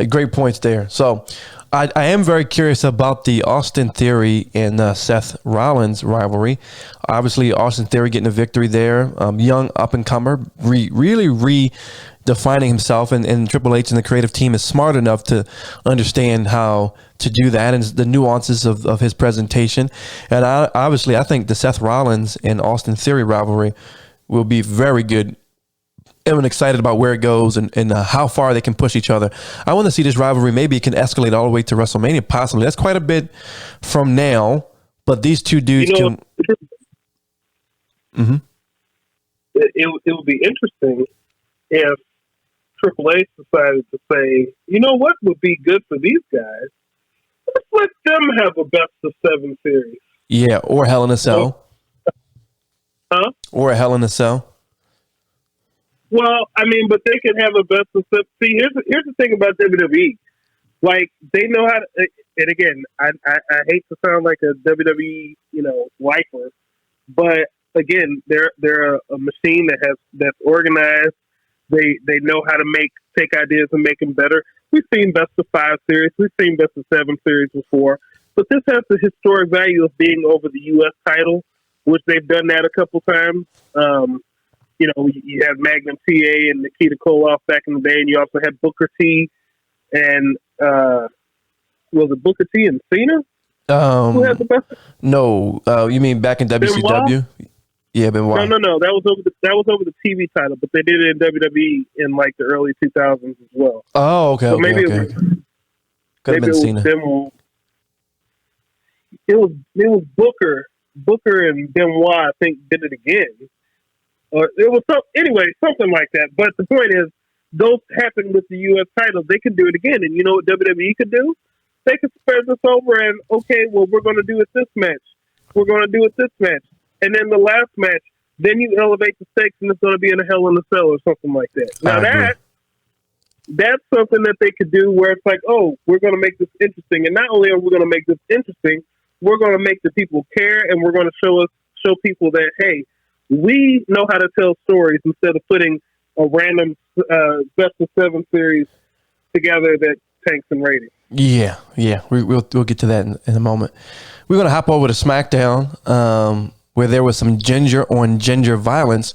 Great points there. So I am very curious about the Austin Theory and Seth Rollins rivalry. Obviously, Austin Theory getting a victory there. Young up-and-comer, really redefining himself. And Triple H and the creative team is smart enough to understand how to do that and the nuances of his presentation. And I think the Seth Rollins and Austin Theory rivalry will be very good. I'm excited about where it goes and how far they can push each other. I want to see this rivalry. Maybe it can escalate all the way to WrestleMania, possibly. That's quite a bit from now, but these two dudes can. Mm-hmm.
It would be interesting if Triple H decided to say, you know what would be good for these guys? Let's let them have a best of 7 series.
Yeah, or Hell in a Cell.
Huh? Or
a Hell in a Cell.
Well, I mean, but they could have a best of 7. See, here's the thing about WWE. Like, they know how to, and again, I hate to sound like a WWE, lifer, but again, they're a machine that's organized. They know how to take ideas and make them better. We've seen best of 5 series. We've seen best of 7 series before, but this has the historic value of being over the U.S. title, which they've done that a couple times. You have Magnum TA and Nikita Koloff back in the day, and you also had Booker T and was it Booker T and Cena? Who had the best?
No, you mean back in WCW?
Benoit?
Yeah, Benoit.
No. That was over the TV title, but they did it in WWE in like the early 2000s as well.
Oh, okay.
So maybe
okay. Could have been Cena.
It was Booker and Benoit. I think did it again. It was something like that. But the point is, those happened with the U.S. titles. They could do it again. And you know what WWE could do? They could spread this over and, okay, well, we're going to do it this match. We're going to do it this match. And then the last match, then you elevate the stakes and it's going to be in a Hell in a Cell or something like that. Now that's something that they could do where it's like, oh, we're going to make this interesting. And not only are we going to make this interesting, we're going to make the people care and we're going to show people that, hey, we know how to tell stories instead of putting a random best of 7 series together that tanks in ratings.
Yeah. We'll get to that in a moment. We're gonna hop over to SmackDown, where there was some ginger on ginger violence.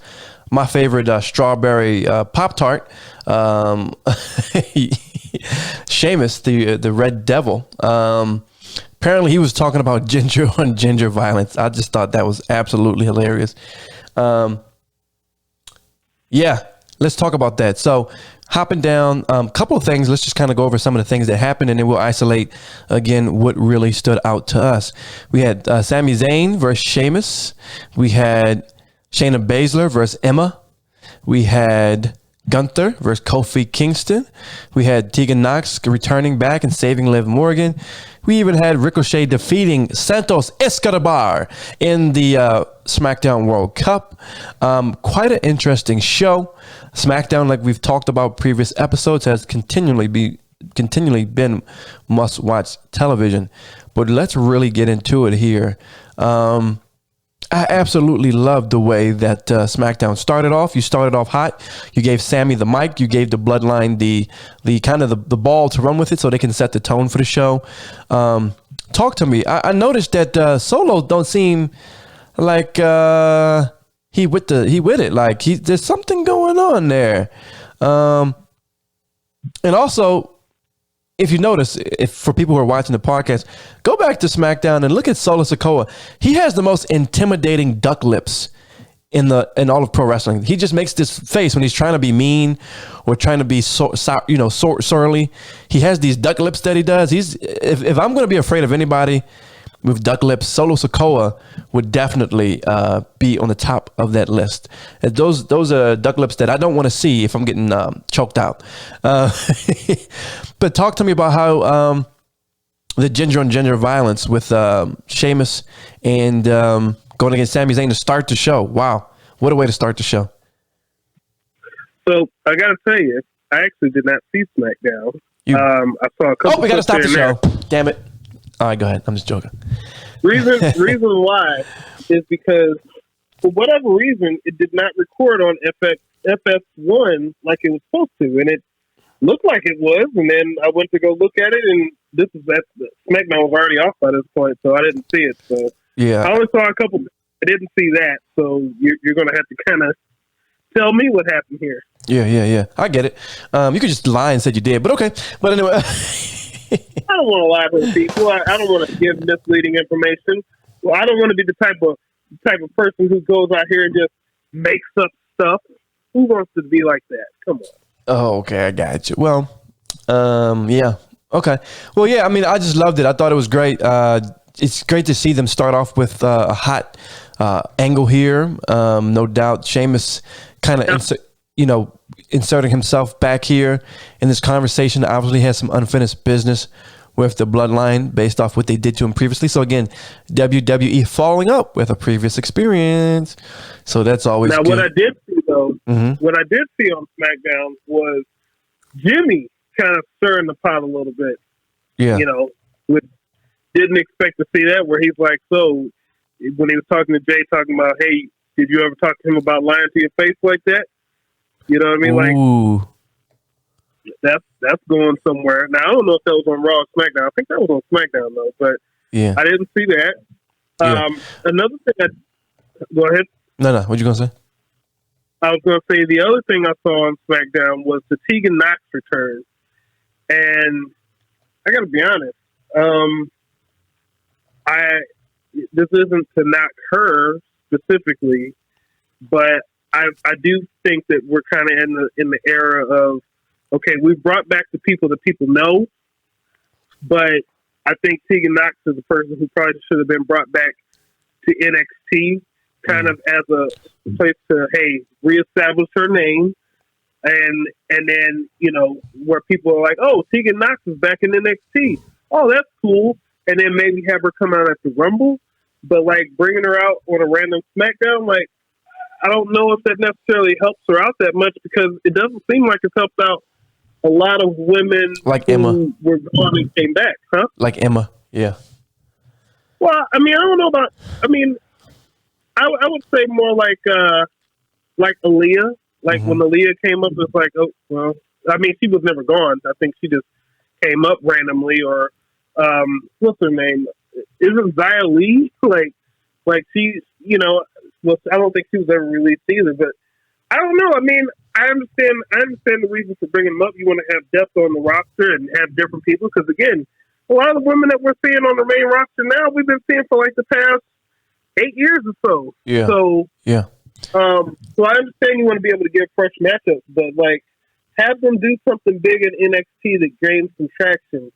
My favorite strawberry Pop-Tart, Sheamus, the Red Devil. Apparently, he was talking about ginger on ginger violence. I just thought that was absolutely hilarious. Yeah, let's talk about that. So, hopping down, a couple of things. Let's just kind of go over some of the things that happened, and then we'll isolate again what really stood out to us. We had Sami Zayn versus Sheamus. We had Shayna Baszler versus Emma. We had Gunther versus Kofi Kingston. We had Tegan Nox returning back and saving Liv Morgan. We even had Ricochet defeating Santos Escobar in the SmackDown World Cup. Quite an interesting show. SmackDown, like we've talked about previous episodes, has continually been must-watch television. But let's really get into it here. I absolutely loved the way that SmackDown started off. You started off hot. You gave Sammy the mic. You gave the Bloodline the kind of the ball to run with it, so they can set the tone for the show. Talk to me. I noticed that Solo don't seem like he with it. Like there's something going on there. And also, if you notice, if for people who are watching the podcast, go back to SmackDown and look at Solo Sikoa. He has the most intimidating duck lips in all of pro wrestling. He just makes this face when he's trying to be mean or trying to be surly. He has these duck lips that he does. If I'm going to be afraid of anybody with duck lips, Solo Sikoa would definitely be on the top of that list. And those are duck lips that I don't want to see if I'm getting choked out. But talk to me about how the ginger on ginger violence with Sheamus and going against Sami Zayn to start the show. Wow, what a way to start the show.
So I got to tell you, I actually did not see SmackDown. I saw a couple.
Oh, we got to stop the show. Damn it. All right, go ahead. I'm just joking.
Reason why is because for whatever reason it did not record on FS1 like it was supposed to, and it looked like it was. And then I went to go look at it, and SmackDown was already off by this point, so I didn't see it. So
yeah,
I only saw a couple. I didn't see that, so you're going to have to kind of tell me what happened here.
Yeah. I get it. You could just lie and say you did, but okay. But anyway.
I don't want to lie to people. I don't want to give misleading information. Well, I don't want to be the type of person who goes out here and just makes up stuff. Who wants to be like that? Come on.
Oh, okay, I got you. Well, yeah, okay. Well, yeah. I mean, I just loved it. I thought it was great. It's great to see them start off with a hot angle here. No doubt, Sheamus kind of inserting himself back here in this conversation. Obviously has some unfinished business with the Bloodline based off what they did to him previously. So again, WWE following up with a previous experience. So that's always
now
good.
What I did see though, what I did see on SmackDown was Jimmy kind of stirring the pot a little bit.
Yeah.
Didn't expect to see that, where he's like, so when he was talking to Jay, talking about, hey, did you ever talk to him about lying to your face like that? You know what I mean?
Ooh.
Like, that's going somewhere. Now, I don't know if that was on Raw or SmackDown. I think that was on SmackDown, though, but
yeah,
I didn't see that.
Yeah.
Another thing, go ahead.
No, what you going to say?
I was going to say the other thing I saw on SmackDown was the Tegan Nox return. And I got to be honest, this isn't to knock her specifically, but I do think that we're kind of in the era of, okay, we've brought back the people that people know, but I think Tegan Nox is a person who probably should have been brought back to NXT, kind of as a place to, hey, reestablish her name, and then, where people are like, oh, Tegan Nox is back in NXT. Oh, that's cool. And then maybe have her come out at the Rumble, but like bringing her out on a random SmackDown, like, I don't know if that necessarily helps her out that much, because it doesn't seem like it's helped out a lot of women
like
who
Emma
were gone and came back, huh?
Like Emma, yeah.
Well, I mean, I don't know about. I mean, I would say more like Aaliyah. Like when Aaliyah came up, it's like, oh well. I mean, she was never gone. I think she just came up randomly, or what's her name? Isn't Zia Lee like she? Well, I don't think she was ever released either. But I don't know. I mean, I understand the reason for bringing them up. You want to have depth on the roster and have different people because again, a lot of the women that we're seeing on the main roster now, we've been seeing for like the past 8 years or so.
Yeah.
So
yeah.
So I understand you want to be able to get fresh matchups, but like have them do something big in NXT that gains some traction,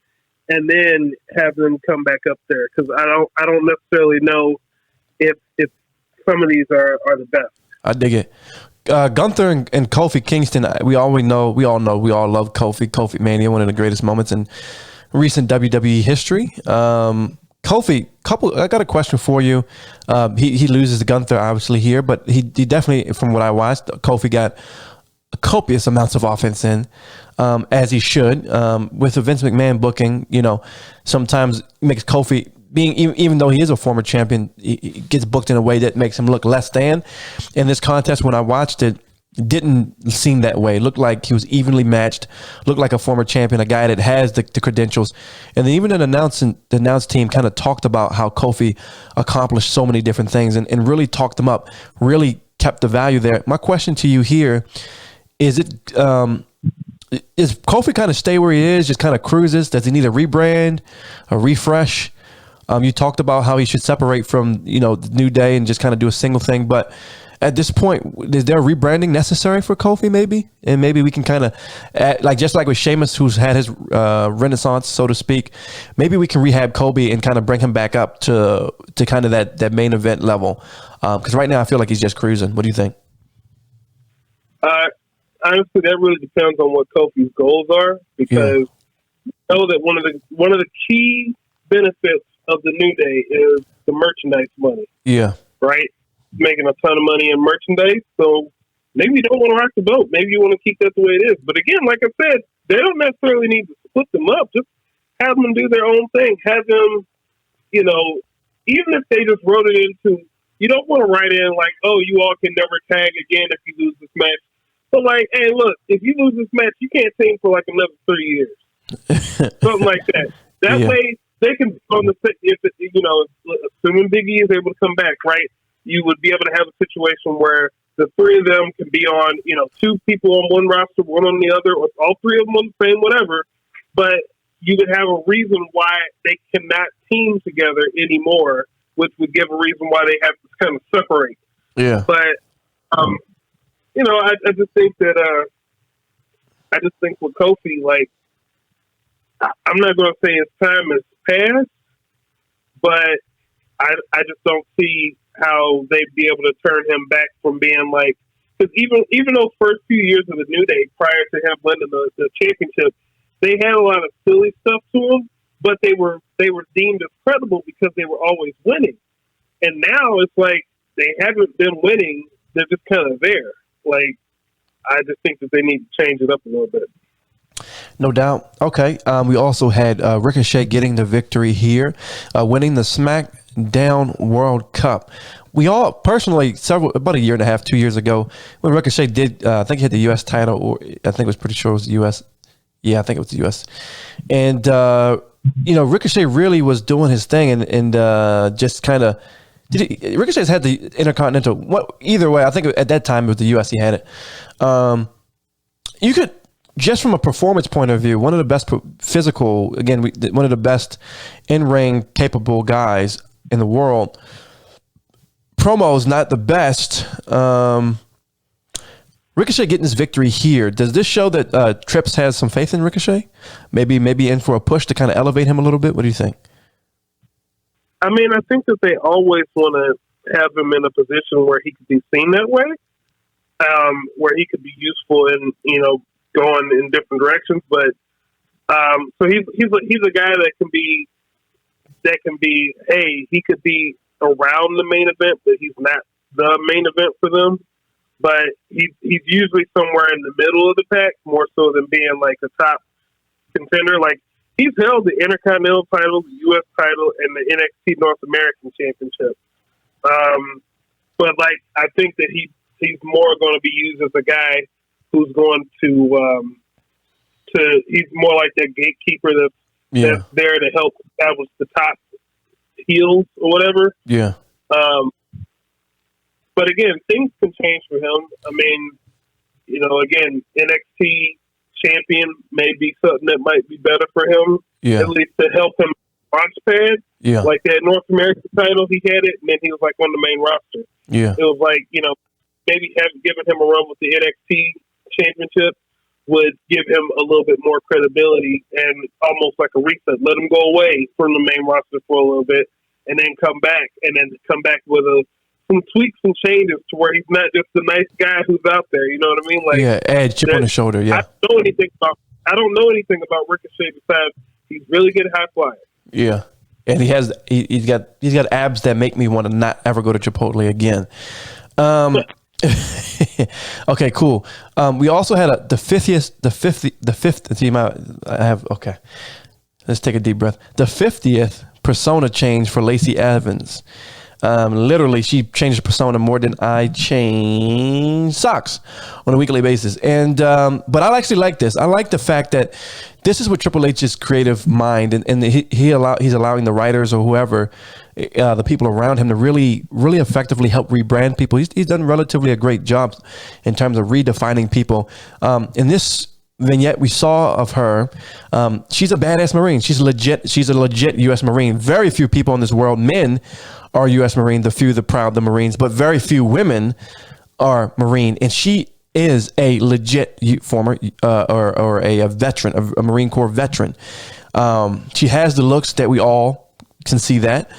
and then have them come back up there because I don't necessarily know if some of these are the best.
I dig it. Gunther and Kofi Kingston. We all love Kofi Mania, one of the greatest moments in recent WWE history. Kofi, I got a question for you. He loses to Gunther obviously here, but he definitely, from what I watched, Kofi got copious amounts of offense in, as he should. With the Vince McMahon booking, sometimes makes Kofi, being even though he is a former champion, he gets booked in a way that makes him look less than. In this contest, when I watched it, didn't seem that way. Looked like he was evenly matched. Looked like a former champion, a guy that has the credentials. And then even the announce team kind of talked about how Kofi accomplished so many different things and really talked him up, really kept the value there. My question to you here is Kofi kind of stay where he is, just kind of cruises? Does he need a rebrand, a refresh? You talked about how he should separate from, the New Day and just kind of do a single thing. But at this point, is there rebranding necessary for Kofi maybe? And maybe we can kind of, just like with Sheamus, who's had his renaissance, so to speak, maybe we can rehab Kobe and kind of bring him back up to kind of that main event level. Because right now I feel like he's just cruising. What do you think?
Honestly, that really depends on what Kofi's goals are, because you know that one of the key benefits of the New Day is the merchandise money. Yeah. Right? Making a ton of money in merchandise. So maybe you don't want to rock the boat. Maybe you want to keep that the way it is. But again, like I said, they don't necessarily need to split them up. Just have them do their own thing. Have them, even if they just wrote it into, you don't want to write in like, oh, you all can never tag again if you lose this match. So like, hey, look, if you lose this match, you can't team for like another 3 years. Something like that. That way, they can, assuming Big E is able to come back, right? You would be able to have a situation where the three of them can be on, two people on one roster, one on the other, or all three of them on the same, whatever. But you would have a reason why they cannot team together anymore, which would give a reason why they have to kind of separate. Yeah. But, I just think that, with Kofi, like, I'm not going to say his time has passed, but I just don't see how they'd be able to turn him back from being like, because even those first few years of the New Day prior to him winning the championship, they had a lot of silly stuff to them, but they were deemed as credible because they were always winning. And now it's like they haven't been winning; they're just kind of there. Like, I just think that they need to change it up a little bit.
No doubt. Okay. We also had Ricochet getting the victory here, winning the SmackDown World Cup. We all personally, about a year and a half, 2 years ago, when Ricochet did, I think he had the U.S. title, or I think it was pretty sure it was the U.S. Yeah, I think it was the U.S. And, Ricochet really was doing his thing and just kind of, Ricochet's had the Intercontinental, either way, I think at that time it was the U.S. he had it. You could, just from a performance point of view, one of the best physical, again, one of the best in-ring capable guys in the world. Promo is not the best. Ricochet getting his victory here. Does this show that Trips has some faith in Ricochet? Maybe in for a push to kind of elevate him a little bit? What do you think?
I mean, I think that they always want to have him in a position where he could be seen that way, where he could be useful in, going in different directions, but so he's a guy that can be hey, he could be around the main event, but he's not the main event for them. But he's usually somewhere in the middle of the pack, more so than being like a top contender. Like, he's held the Intercontinental title, the U.S. title, and the NXT North American Championship. But like, I think that he's more going to be used as a guy who's going to he's more like that gatekeeper that's there to help establish the top heels or whatever.
Yeah.
But again, things can change for him. I mean, again, NXT champion may be something that might be better for him, at least to help him launch pad.
Yeah.
Like that North American title, he had it, and then he was like on the main roster.
Yeah.
It was like, maybe giving him a run with the NXT championship would give him a little bit more credibility and almost like a reset. Let him go away from the main roster for a little bit and then come back with some tweaks and changes to where he's not just the nice guy who's out there. You know what I mean? Like,
add chip on the shoulder. Yeah.
I don't know anything about Ricochet besides he's really good high flyer.
Yeah. And he's got abs that make me want to not ever go to Chipotle again. Okay, cool. We also had the 50th team. Okay. Let's take a deep breath. The 50th persona change for Lacey Evans. Literally, she changed her persona more than I change socks on a weekly basis. And but I actually like this. I like the fact that this is what Triple H's creative mind, and he's allowing the writers or whoever, the people around him, to really, really effectively help rebrand people. He's done relatively a great job in terms of redefining people. In this vignette we saw of her, she's a badass Marine. She's a legit U.S. Marine. Very few people in this world, men, are U.S. Marine, the few, the proud, the Marines, but very few women are Marine. And she is a legit former or a veteran, a Marine Corps veteran. She has the looks that we all can see that.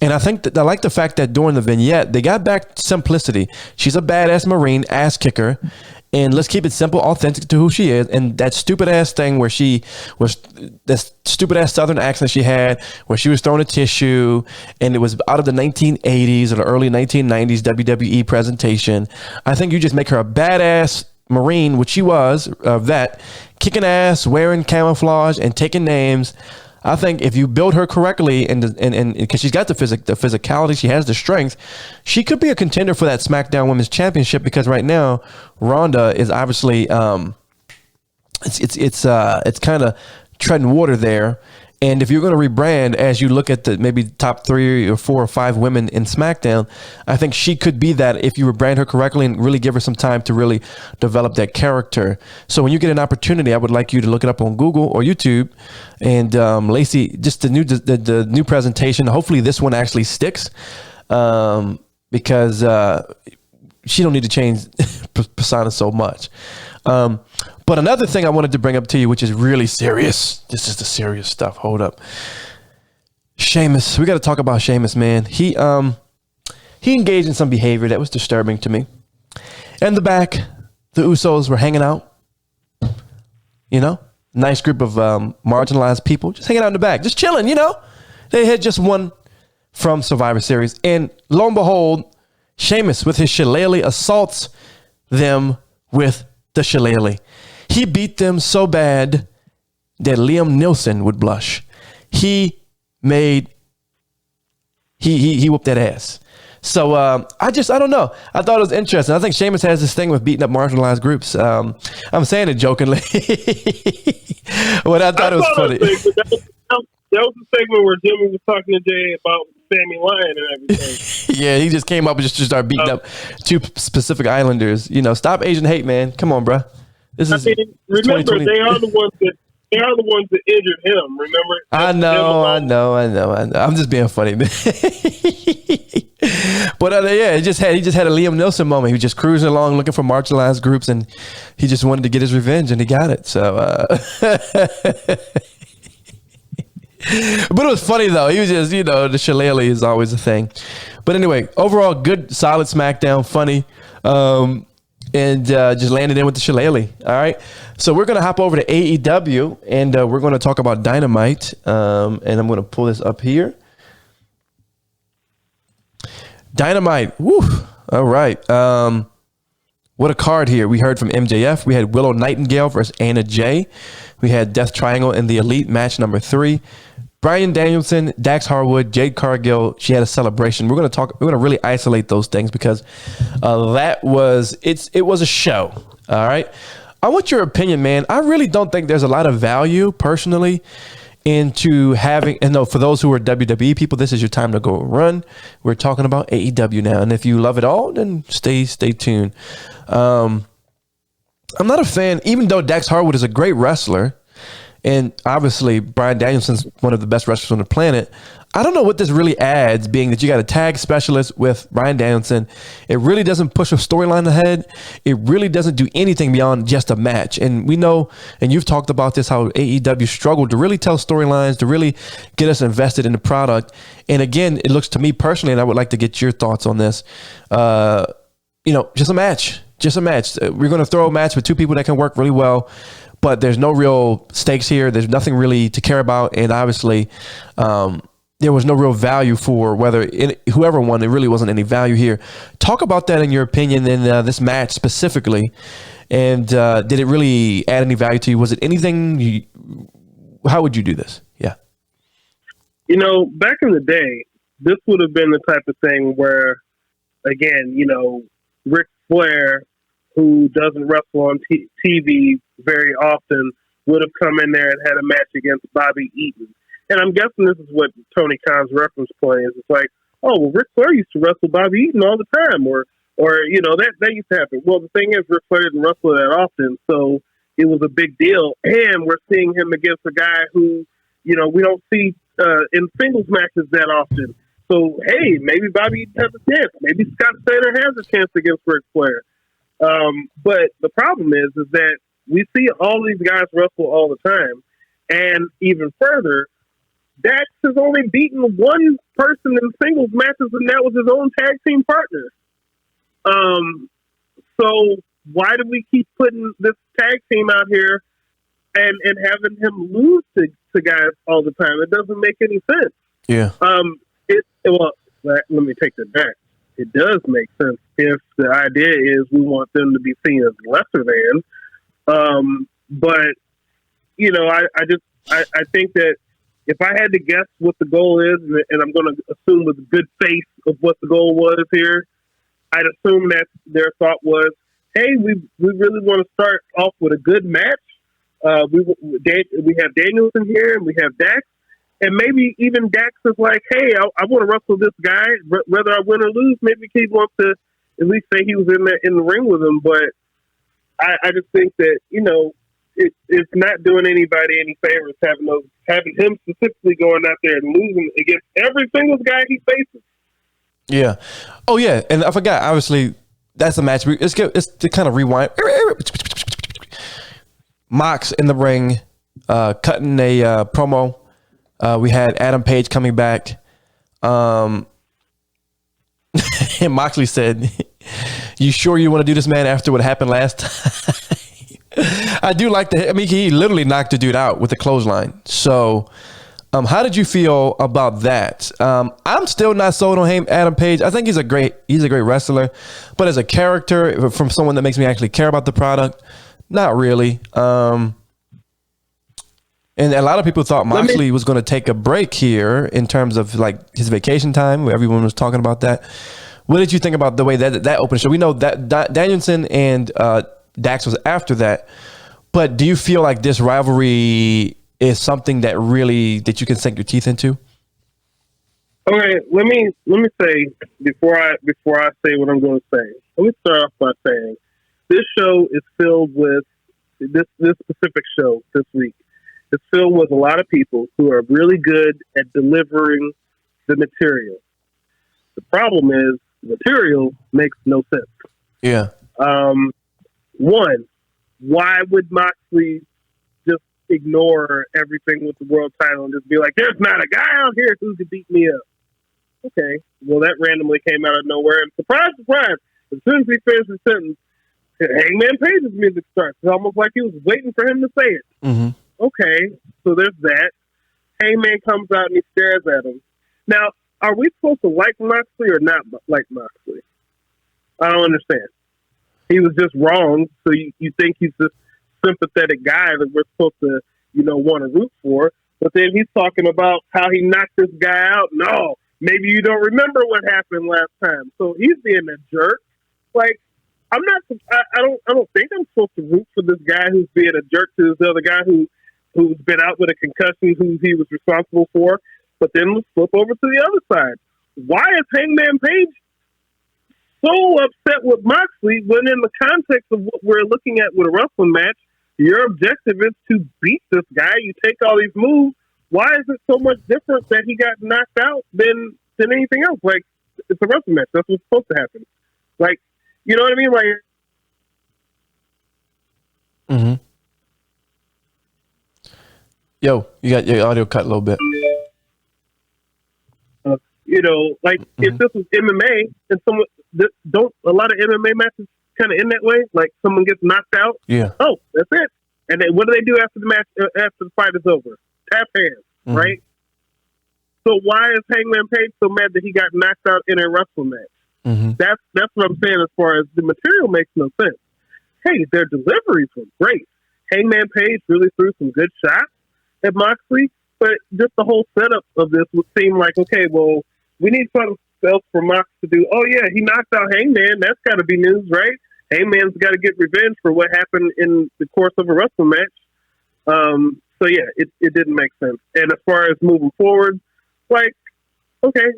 And I think that I like the fact that during the vignette, they got back simplicity. She's a badass Marine, ass kicker. And let's keep it simple, authentic to who she is. And that stupid ass thing where she was, that stupid ass Southern accent she had, where she was throwing a tissue, and it was out of the 1980s or the early 1990s WWE presentation. I think you just make her a badass Marine, which she was, vet, kicking ass, wearing camouflage, and taking names. I think if you build her correctly, and because she's got the physicality, she has the strength, she could be a contender for that SmackDown Women's Championship. Because right now, Ronda is obviously it's kind of treading water there. And if you're going to rebrand, as you look at the maybe top 3 or 4 or 5 women in SmackDown, I think she could be that if you rebrand her correctly and really give her some time to really develop that character. So when you get an opportunity, I would like you to look it up on Google or YouTube. And Lacey, just the new presentation. Hopefully this one actually sticks, because she don't need to change persona so much. But another thing I wanted to bring up to you, which is really serious. This is the serious stuff. Hold up. Sheamus. We got to talk about Sheamus, man. He engaged in some behavior that was disturbing to me. In the back, the Usos were hanging out. Nice group of marginalized people just hanging out in the back, just chilling, They had just won from Survivor Series. And lo and behold, Sheamus with his shillelagh assaults them with the shillelagh. He beat them so bad that Liam Nielsen would blush. He whooped that ass. So I don't know. I thought it was interesting. I think Sheamus has this thing with beating up marginalized groups. I'm saying it jokingly, but I thought it was funny.
That was the segment where Jimmy was talking to Jay about Sami Zayn and everything.
Yeah, he just came up and just started beating up 2 specific Islanders. Stop Asian hate, man. Come on, bro.
Remember, they are the ones that injured him. Remember?
I know. I'm just being funny, man. But he just had a Liam Nielsen moment. He was just cruising along looking for marginalized groups, and he just wanted to get his revenge, and he got it. So, but it was funny though. He was just, the shillelagh is always a thing. But anyway, overall, good, solid SmackDown, funny. And just landed in with the shillelagh. All right. So we're going to hop over to AEW, and we're going to talk about Dynamite. And I'm going to pull this up here. Dynamite. Woo. All right. What a card here. We heard from MJF. We had Willow Nightingale versus Anna Jay. We had Death Triangle in the Elite match number 3. Bryan Danielson, Dax Harwood, Jade Cargill. She had a celebration. We're going to really isolate those things because it was a show. All right. I want your opinion, man. I really don't think there's a lot of value personally into having, and no, for those who are WWE people, this is your time to go run. We're talking about AEW now. And if you love it all, then stay tuned. I'm not a fan, even though Dax Harwood is a great wrestler. And obviously, Bryan Danielson's one of the best wrestlers on the planet. I don't know what this really adds, being that you got a tag specialist with Bryan Danielson. It really doesn't push a storyline ahead. It really doesn't do anything beyond just a match. And we know, and you've talked about this, how AEW struggled to really tell storylines, to really get us invested in the product. And again, it looks to me personally, and I would like to get your thoughts on this, just a match. Just a match. We're going to throw a match with two people that can work really well. But there's no real stakes here. There's nothing really to care about. And obviously, there was no real value for whoever won. There really wasn't any value here. Talk about that in your opinion in this match specifically. And did it really add any value to you? Was it anything? How would you do this? Yeah.
Back in the day, this would have been the type of thing where, again, Ric Flair, who doesn't wrestle on TV very often, would have come in there and had a match against Bobby Eaton. And I'm guessing this is what Tony Khan's reference point is. It's like, oh, well, Ric Flair used to wrestle Bobby Eaton all the time, or that used to happen. Well, the thing is, Ric Flair didn't wrestle that often, so it was a big deal. And we're seeing him against a guy who, we don't see in singles matches that often. So, hey, maybe Bobby Eaton has a chance. Maybe Scott Steiner has a chance against Ric Flair. But the problem is that we see all these guys wrestle all the time. And even further, Dax has only beaten one person in singles matches, and that was his own tag team partner. So why do we keep putting this tag team out here and having him lose to guys all the time? It doesn't make any sense.
Yeah.
Let me take that back. It does make sense if the idea is we want them to be seen as lesser than. But I think that if I had to guess what the goal is, and I'm going to assume with good faith of what the goal was here, I'd assume that their thought was, hey, we really want to start off with a good match. We have Danielson here and we have Dax. And maybe even Dax is like, hey, I want to wrestle this guy, whether I win or lose. Maybe he wants to at least say he was in the ring with him. But I just think that, it's not doing anybody any favors having him specifically going out there and losing against every single guy he faces.
Yeah. Oh, yeah. And I forgot, obviously, that's a match. It's to kind of rewind. Mox in the ring, cutting a promo. We had Adam Page coming back. And Moxley said, you sure you want to do this, man, after what happened last time? I do like he literally knocked the dude out with a clothesline. So how did you feel about that? I'm still not sold on him, Adam Page. I think he's a great wrestler, but as a character, from someone that makes me actually care about the product, not really. And a lot of people thought Moxley was going to take a break here in terms of like his vacation time, where everyone was talking about that. What did you think about the way that opened show? We know that Danielson and Dax was after that, but do you feel like this rivalry is something that you can sink your teeth into?
Okay, let me say before I say what I'm going to say. Let me start off by saying this show is filled with this specific show this week. It's filled with a lot of people who are really good at delivering the material. The problem is the material makes no sense.
Yeah.
One, why would Moxley just ignore everything with the world title and just be like, there's not a guy out here who could beat me up? Okay. Well, that randomly came out of nowhere. And surprise, surprise, as soon as he finished the sentence, Hangman Page's music starts. It's almost like he was waiting for him to say it.
Mm-hmm.
Okay, so there's that. Hangman comes out and he stares at him. Now, are we supposed to like Moxley or not like Moxley? I don't understand. He was just wrong, so you think he's this sympathetic guy that we're supposed to, want to root for. But then he's talking about how he knocked this guy out. No, maybe you don't remember what happened last time. So he's being a jerk. Like, I'm not. I don't think I'm supposed to root for this guy who's being a jerk to this other guy who's been out with a concussion, who he was responsible for. But then let's flip over to the other side. Why is Hangman Page so upset with Moxley when, in the context of what we're looking at with a wrestling match, your objective is to beat this guy? You take all these moves. Why is it so much different that he got knocked out than anything else? Like, it's a wrestling match. That's what's supposed to happen. Like, you know what I mean? Like,
Yo, you got your audio cut a little bit.
you know, like if this was MMA and someone don't a lot of MMA matches kind of end that way. Like someone gets knocked out.
Yeah.
Oh, that's it. And then what do they do after the match? After the fight is over, tap hands, right? So why is Hangman Page so mad that he got knocked out in a wrestling match? That's what I'm saying. As far as the material makes no sense. Hey, their deliveries were great. Hangman Page really threw some good shots at Moxley, but just the whole setup of this would seem like, okay, well, we need something else for Mox to do. Oh yeah, he knocked out Hangman. That's got to be news, right? Hangman's got to get revenge for what happened in the course of a wrestling match. So yeah, it didn't make sense. And as far as moving forward, like, okay,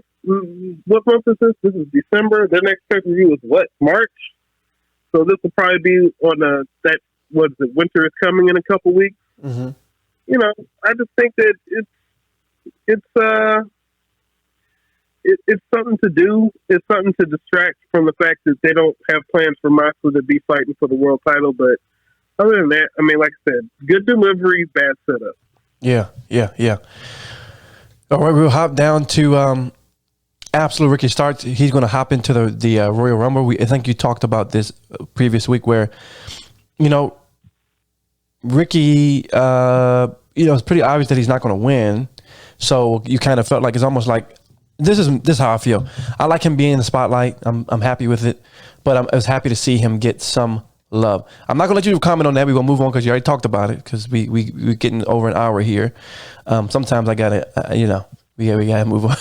what month is this? This is December. The next pay-per-view is what? March. So this will probably be on winter is coming in a couple weeks. You know, I just think that it's something to do. It's something to distract from the fact that they don't have plans for Moxley to be fighting for the world title. But other than that, I mean, like I said, good delivery, bad setup.
Yeah. All right, we'll hop down to Absolute Ricky Starks. He's going to hop into the Royal Rumble. I think you talked about this previous week where, you know, Ricky, it's pretty obvious that he's not going to win. So you kind of felt like it's almost like this is how I feel. I like him being in the spotlight. I'm happy with it, but I was happy to see him get some love. I'm not gonna let you comment on that. We're gonna move on because you already talked about it. Because we're getting over an hour here. Sometimes I gotta, we gotta move on.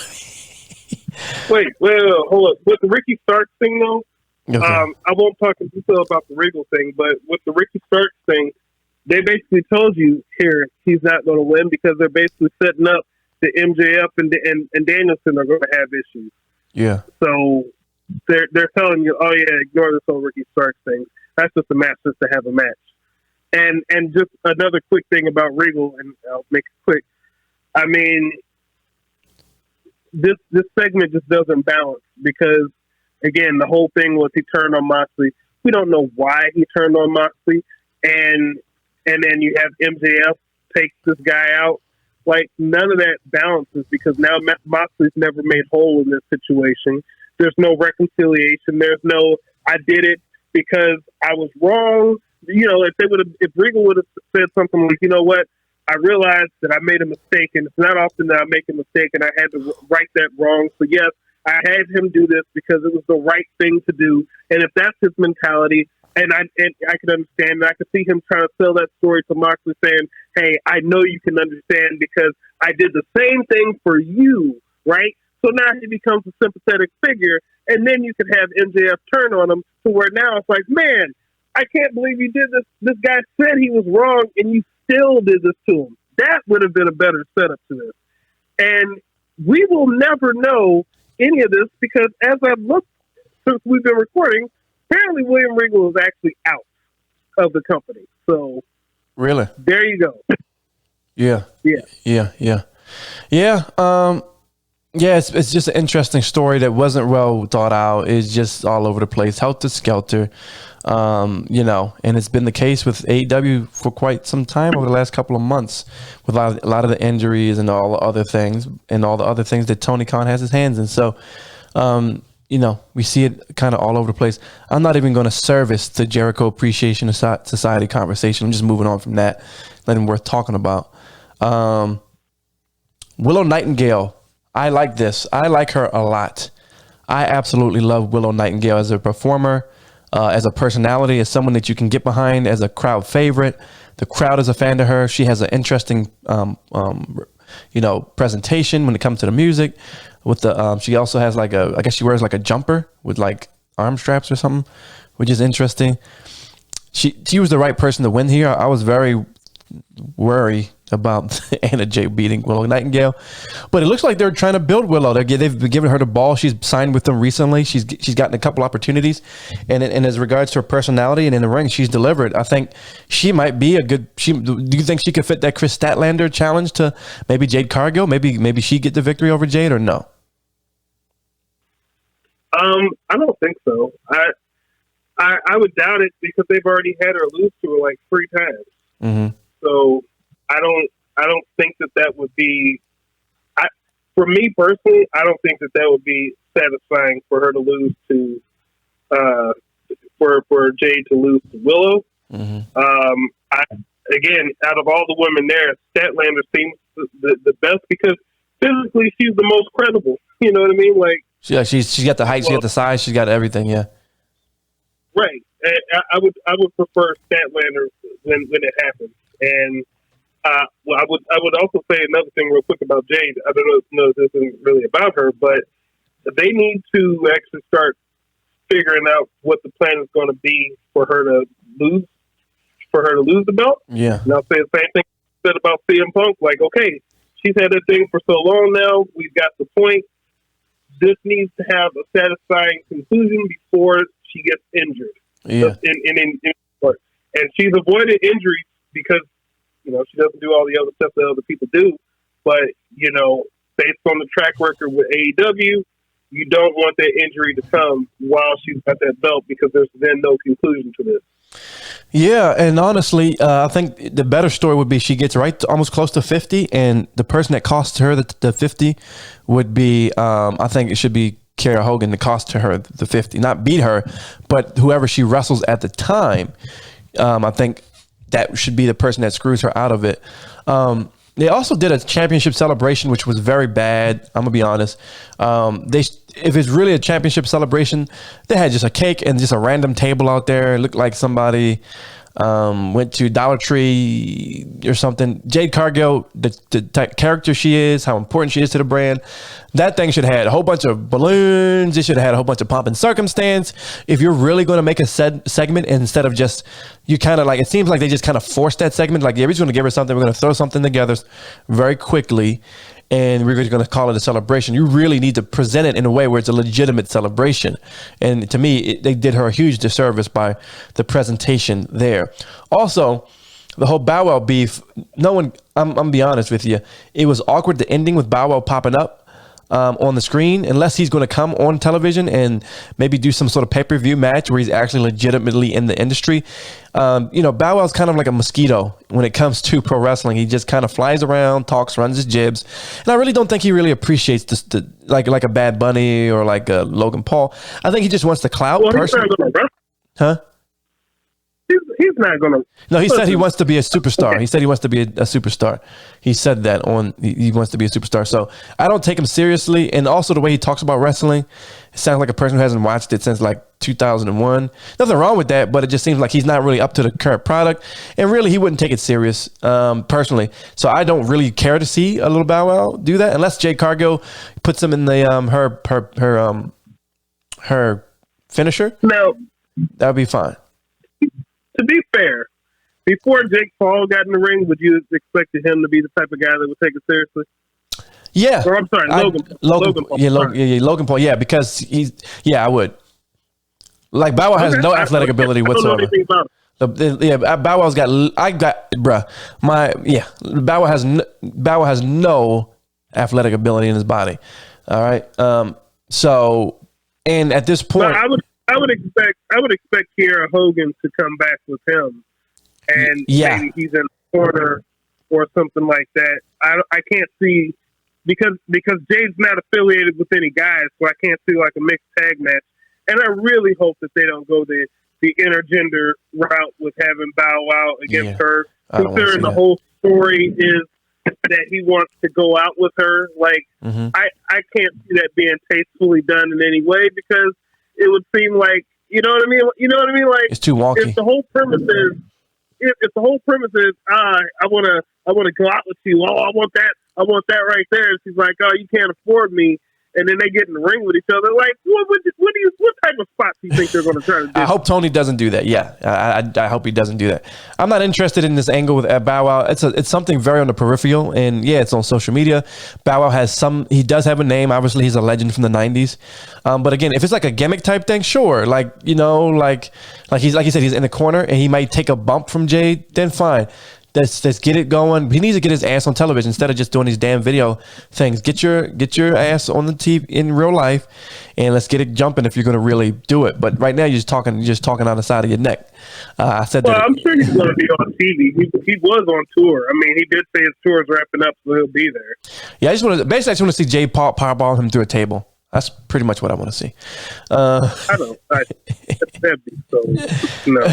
Wait, hold up. With the Ricky Starks thing though,
okay.
I won't talk in detail about the Regal thing, but with the Ricky Starks thing, they basically told you here he's not going to win because they're basically setting up the MJF and Danielson are going to have issues.
Yeah.
So they're telling you, oh yeah, ignore this whole Ricky Starks thing. That's just a match just to have a match. And just another quick thing about Regal, and I'll make it quick. I mean, this segment just doesn't balance because, again, the whole thing was he turned on Moxley. We don't know why he turned on Moxley, and then you have MJF take this guy out. Like, none of that balances because now Moxley's never made whole in this situation. There's no reconciliation. There's no, I did it because I was wrong. You know, if Regal would have said something like, you know what, I realized that I made a mistake, and it's not often that I make a mistake, and I had to right that wrong. So, yes, I had him do this because it was the right thing to do. And if that's his mentality, and I could understand, and I could see him trying to sell that story to Moxley saying, hey, I know you can understand because I did the same thing for you, right? So now he becomes a sympathetic figure, and then you could have MJF turn on him to where now it's like, man, I can't believe you did this. This guy said he was wrong, and you still did this to him. That would have been a better setup to this. And we will never know any of this because as I've looked since we've been recording, apparently William Regal is actually out of the company. So
really,
there you go.
Yeah. It's just an interesting story that wasn't well thought out. It's just all over the place, helter skelter. And it's been the case with AEW for quite some time over the last couple of months with a lot of the injuries and all the other things that Tony Khan has his hands in. So, we see it kind of all over the place. I'm not even going to service the Jericho Appreciation Society conversation. I'm just moving on from that. Nothing worth talking about. Willow Nightingale. I like this. I like her a lot. I absolutely love Willow Nightingale as a performer, as a personality, as someone that you can get behind, as a crowd favorite. The crowd is a fan of her. She has an interesting, presentation when it comes to the music. With the, she also has I guess she wears like a jumper with like arm straps or something, which is interesting. She was the right person to win here. I was very worried about Anna Jay beating Willow Nightingale, but it looks like they're trying to build Willow. They've been giving her the ball. She's signed with them recently. She's gotten a couple opportunities, and as regards to her personality and in the ring, she's delivered. I think she might be a good. Do you think she could fit that Chris Statlander challenge to maybe Jade Cargill? Maybe she get the victory over Jade, or no?
I don't think so. I would doubt it because they've already had her lose to her like 3 times.
Mm-hmm.
So I don't think that would be. For me personally, I don't think that would be satisfying for her to lose to, for Jade to lose to Willow.
Mm-hmm.
Again, out of all the women there, Statlander seems the best because physically she's the most credible. You know what I mean? Like,
yeah, she's got the height, she got the size, she's got everything. Yeah.
Right. I would prefer Statlander when it happens. And I would also say another thing real quick about Jade. I don't know if this isn't really about her, but they need to actually start figuring out what the plan is going to be for her to lose the belt.
Yeah.
And I'll say the same thing said about CM Punk. Like, okay, she's had that thing for so long now. We've got the point. This needs to have a satisfying conclusion before she gets injured.
Yeah.
And she's avoided injuries because, she doesn't do all the other stuff that other people do. But, based on the track record with AEW, you don't want that injury to come while she's got that belt because there's then no conclusion to this.
Yeah, and honestly, I think the better story would be she gets right to almost close to 50, and the person that costs her the 50 would be, I think it should be Kiera Hogan to cost her the 50, not beat her, but whoever she wrestles at the time. I think that should be the person that screws her out of it. They also did a championship celebration, which was very bad. I'm gonna be honest. If it's really a championship celebration, they had just a cake and just a random table out there. It looked like somebody went to Dollar Tree or something. Jade Cargill, the type of character she is, how important she is to the brand, that thing should have had a whole bunch of balloons. It should have had a whole bunch of pomp and circumstance. If you're really going to make a segment instead of just, you kind of like, it seems like they just kind of forced that segment. Like, yeah, we're just going to give her something. We're going to throw something together very quickly, and we're going to call it a celebration. You really need to present it in a way where it's a legitimate celebration. And to me, they did her a huge disservice by the presentation there. Also, the whole Bow Wow beef, I'm going to be honest with you. It was awkward, the ending with Bow Wow popping up on the screen, unless he's going to come on television and maybe do some sort of pay-per-view match where he's actually legitimately in the industry. Bow Wow's kind of like a mosquito when it comes to pro wrestling. He just kind of flies around, talks, runs his jibs, and I really don't think he really appreciates this, like a Bad Bunny or like a Logan Paul. I think he just wants the clout. Huh?
He's not going to.
No, he said he wants to be a superstar. He said he wants to be a superstar. He said that he wants to be a superstar. So I don't take him seriously. And also the way he talks about wrestling, it sounds like a person who hasn't watched it since like 2001. Nothing wrong with that, but it just seems like he's not really up to the current product. And really, he wouldn't take it serious personally. So I don't really care to see a little Bow Wow do that unless Jade Cargill puts him in the her finisher.
No,
that would be fine.
To be fair, before Jake Paul got in the ring, would you have expected him to be the type of guy that would take it seriously?
Yeah.
Or I'm sorry, Logan Paul.
Logan Paul. Yeah, because I would. Like, Bow Wow has no athletic ability whatsoever. Bow Wow's Bow Wow has no athletic ability in his body. All right. And at this point,
I would expect Kiera Hogan to come back with him, and maybe he's in the corner or something like that. I can't see because Jade's not affiliated with any guys, so I can't see like a mixed tag match. And I really hope that they don't go the intergender route with having Bow Wow against her, considering the whole story is that he wants to go out with her. Like, I can't see that being tastefully done in any way because it would seem like, you know what I mean? Like,
it's too wonky.
If the whole premise is, I want to go out with you. Oh, I want that right there. And she's like, oh, you can't afford me. And then they get in the ring with each other. Like, what type of spot do you think they're going to try to do?
I hope Tony doesn't do that. Yeah, I hope he doesn't do that. I'm not interested in this angle with Bow Wow. It's something very on the peripheral, and yeah, it's on social media. Bow Wow has he does have a name. Obviously, he's a legend from the '90s. But again, if it's like a gimmick type thing, sure. Like you said, he's in the corner and he might take a bump from Jay. Then fine. Let's get it going. He needs to get his ass on television instead of just doing these damn video things. Get your ass on the TV in real life, and let's get it jumping if you're going to really do it. But right now you're just talking on the side of your neck. I said
well,
that.
I'm sure he's going to be on TV. He was on tour. I mean, he did say his tour is wrapping up, so he'll be there.
Yeah, I just want to see Jay powerball him through a table. That's pretty much what I want to see.
I don't. That'd be so. No.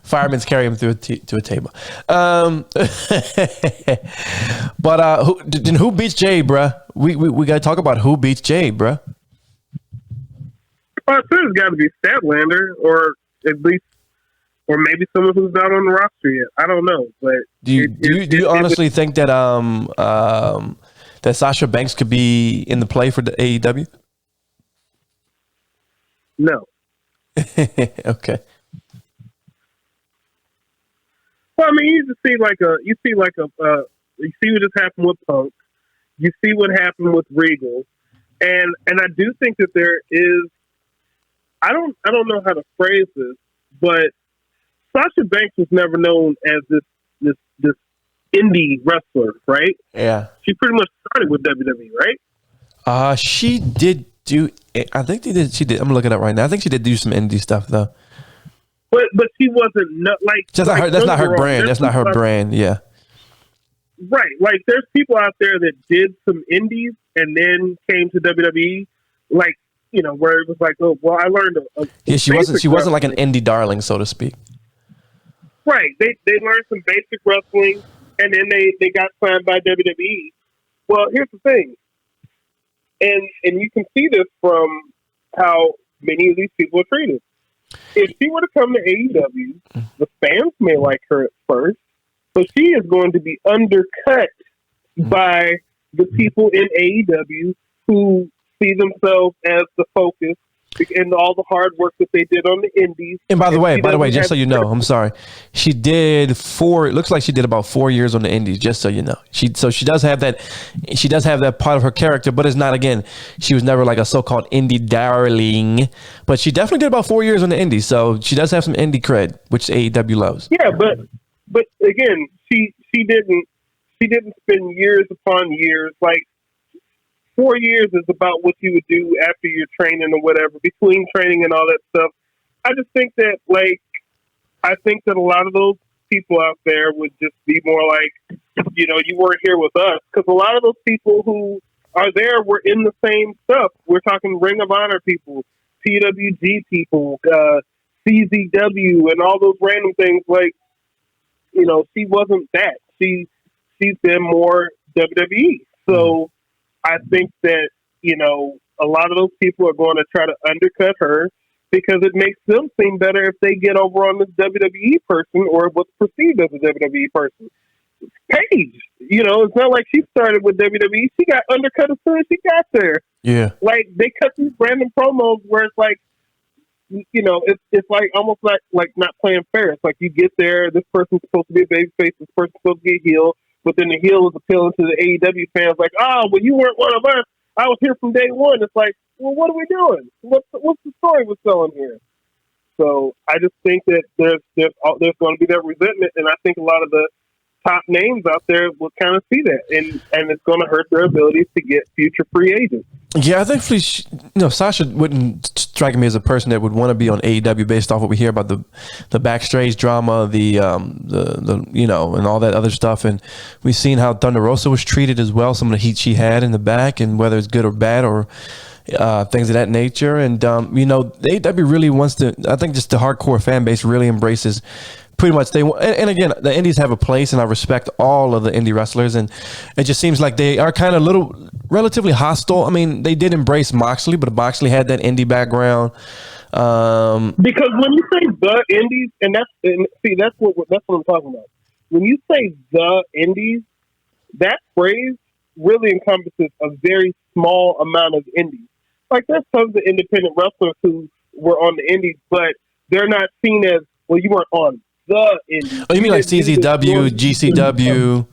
Firemen's carry him through to a table. But who beats Jay, bruh? We got to talk about who beats Jay, bruh.
Well, I said it's got to be Statlander, or at least, or maybe someone who's not on the roster yet. I don't know, but
do you honestly think that that Sasha Banks could be in the play for the AEW?
No.
Okay.
Well, I mean, you see what just happened with Punk. You see what happened with Regal, and I do think that there is. I don't know how to phrase this, but Sasha Banks was never known as this indie wrestler, right?
Yeah.
She pretty much started with WWE, right?
She did do. I think she did. I'm looking up right now. I think she did do some indie stuff though.
But she wasn't like.
That's not her brand. That's not her brand. Yeah.
Right. Like there's people out there that did some indies and then came to WWE, like where it was like, oh well, I learned
she wasn't like an indie darling, so to speak.
Right. They learned some basic wrestling. And then they got signed by WWE. Well, here's the thing, and you can see this from how many of these people are treated. If she were to come to AEW, the fans may like her at first, but she is going to be undercut by the people in AEW who see themselves as the focus and all the hard work that they did on the indies.
And by the way, just so you know, I'm sorry, she did it looks like she did about 4 years on the indies, just so you know. She does have that part of her character, but it's not, again, she was never like a so-called indie darling, but she definitely did about 4 years on the indies, so she does have some indie cred, which AEW loves.
Yeah, but again, she didn't spend years upon years. Like 4 years is about what you would do after your training or whatever, between training and all that stuff. I just think that, a lot of those people out there would just be more like, you weren't here with us. Because a lot of those people who are there were in the same stuff. We're talking Ring of Honor people, PWG people, CZW, and all those random things. Like, she wasn't that. She's been more WWE. So I think that, a lot of those people are going to try to undercut her because it makes them seem better if they get over on this WWE person or what's perceived as a WWE person. Paige, it's not like she started with WWE. She got undercut as soon as she got there.
Yeah.
Like, they cut these random promos where it's like, it's like almost like not playing fair. It's like you get there, this person's supposed to be a babyface, this person's supposed to be a heel, but then the heel is appealing to the AEW fans like, oh, well, you weren't one of us. I was here from day one. It's like, well, what are we doing? What's the story we're selling here? So I just think that there's going to be that resentment, and I think a lot of the top names out there will kind of see that, and it's going to hurt their ability to get future free agents.
Yeah, I think Sasha wouldn't strike me as a person that would want to be on AEW based off what we hear about the backstage drama, the and all that other stuff, and we've seen how Thunder Rosa was treated as well, some of the heat she had in the back, and whether it's good or bad or things of that nature. And AEW really wants to. I think just the hardcore fan base really embraces. Pretty much, and again, the indies have a place, and I respect all of the indie wrestlers, and it just seems like they are kind of relatively hostile. I mean, they did embrace Moxley, but Moxley had that indie background.
Because when you say the indies, that's what I'm talking about. When you say the indies, that phrase really encompasses a very small amount of indies. Like, there's tons of independent wrestlers who were on the indies, but they're not seen as, well, you weren't on the indies.
Oh, you mean like CZW, GCW?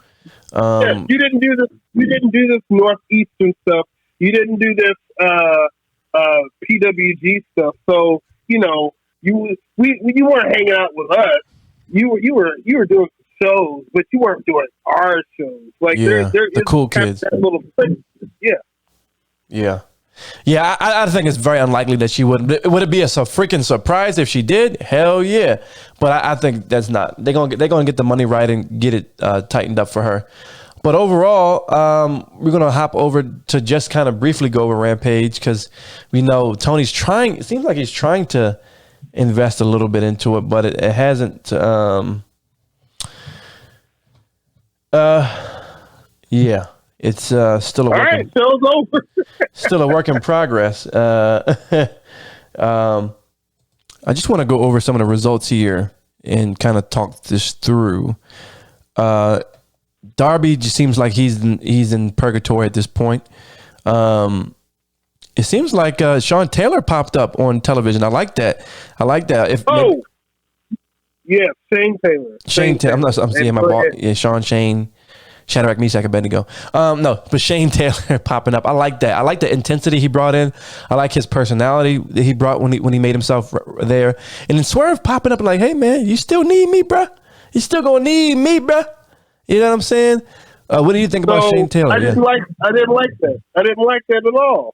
Yes, you didn't do this. You didn't do this Northeastern stuff. You didn't do this PWG stuff. So you weren't hanging out with us. You were doing shows, but you weren't doing our shows. Like
the cool kids. Yeah. I think it's very unlikely that she would. Would it be a freaking surprise if she did? Hell yeah! But I think that's not. They're gonna get the money right and get it tightened up for her. But overall, we're gonna hop over to just kind of briefly go over Rampage because we know Tony's trying. It seems like he's trying to invest a little bit into it, but it hasn't. Yeah. It's still a work.
All right, show's over.
Still a work in progress. I just want to go over some of the results here and kind of talk this through. Darby just seems like he's in purgatory at this point. It seems like Sean Taylor popped up on television. I like that.
Yeah, Shane Taylor.
Shane Taylor. I'm seeing my boss. Yeah, Shane. Shadrach, Meshach, Abednego. No, but Shane Taylor popping up. I like that. I like the intensity he brought in. I like his personality that he brought when he made himself there. And then Swerve popping up like, hey, man, you still need me, bruh? You still going to need me, bruh? You know what I'm saying? What do you think about Shane Taylor?
I didn't like that. I didn't like that at all.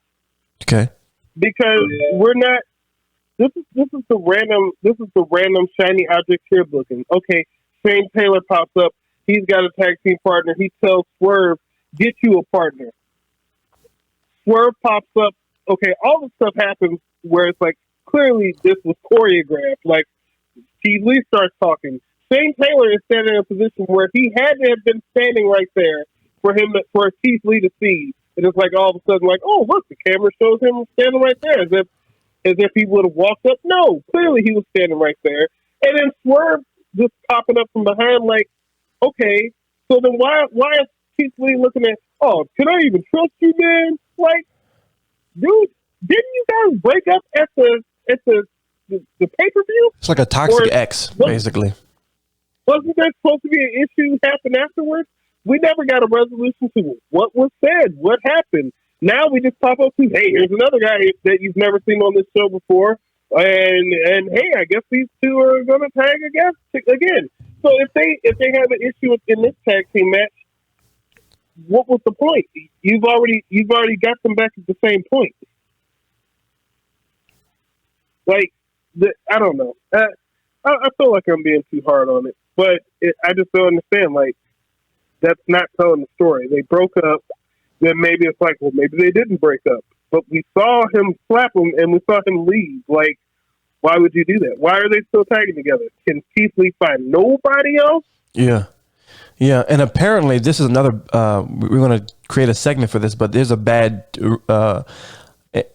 Okay.
Because we're not. This is the random shiny object here looking. Okay, Shane Taylor pops up. He's got a tag team partner. He tells Swerve, get you a partner. Swerve pops up. Okay, all this stuff happens where it's like, clearly this was choreographed. Like, Keith Lee starts talking. Shane Taylor is standing in a position where he had to have been standing right there for Keith Lee to see. And it's like all of a sudden, like, oh, look, the camera shows him standing right there. As if he would have walked up. No, clearly he was standing right there. And then Swerve just popping up from behind like, okay, so then why is Keith Lee looking at, oh, can I even trust you, man? Like, dude, didn't you guys break up at the pay-per-view?
It's like a toxic ex, basically.
Wasn't there supposed to be an issue happen afterwards? We never got a resolution to what was said, what happened. Now we just pop up to, hey, here's another guy that you've never seen on this show before. And hey, I guess these two are going to tag again. So if they have an issue in this tag team match, what was the point? You've already got them back at the same point. Like, I don't know. I feel like I'm being too hard on it, but I just don't understand. Like, that's not telling the story. They broke up. Then maybe it's like, well, maybe they didn't break up. But we saw him slap him and we saw him leave. Like, why would you do that? Why are they still tagging together? Can Keith Lee find nobody else?
Yeah. Yeah. And apparently this is another, we're going to create a segment for this, but there's a bad,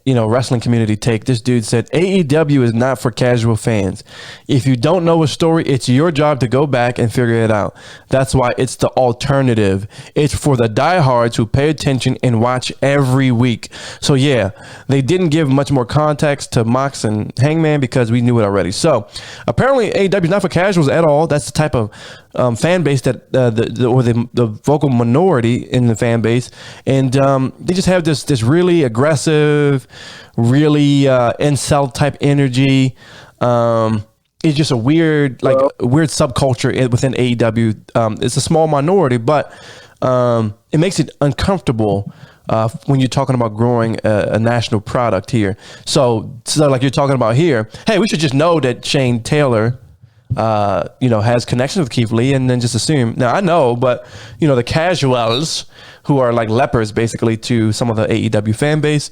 wrestling community take. This dude said AEW is not for casual fans. If you don't know a story, it's your job to go back and figure it out. That's why it's the alternative. It's for the diehards who pay attention and watch every week. So yeah, they didn't give much more context to Mox and Hangman because we knew it already. So apparently AEW is not for casuals at all. That's the type of fan base that the vocal minority in the fan base, and they just have this really aggressive, really incel type energy. It's just a weird subculture within AEW. It's a small minority, but it makes it uncomfortable when you're talking about growing a national product here. So like you're talking about here, hey, we should just know that Shane Taylor has connections with Keith Lee and then just assume. Now I know, but the casuals who are like lepers basically to some of the AEW fan base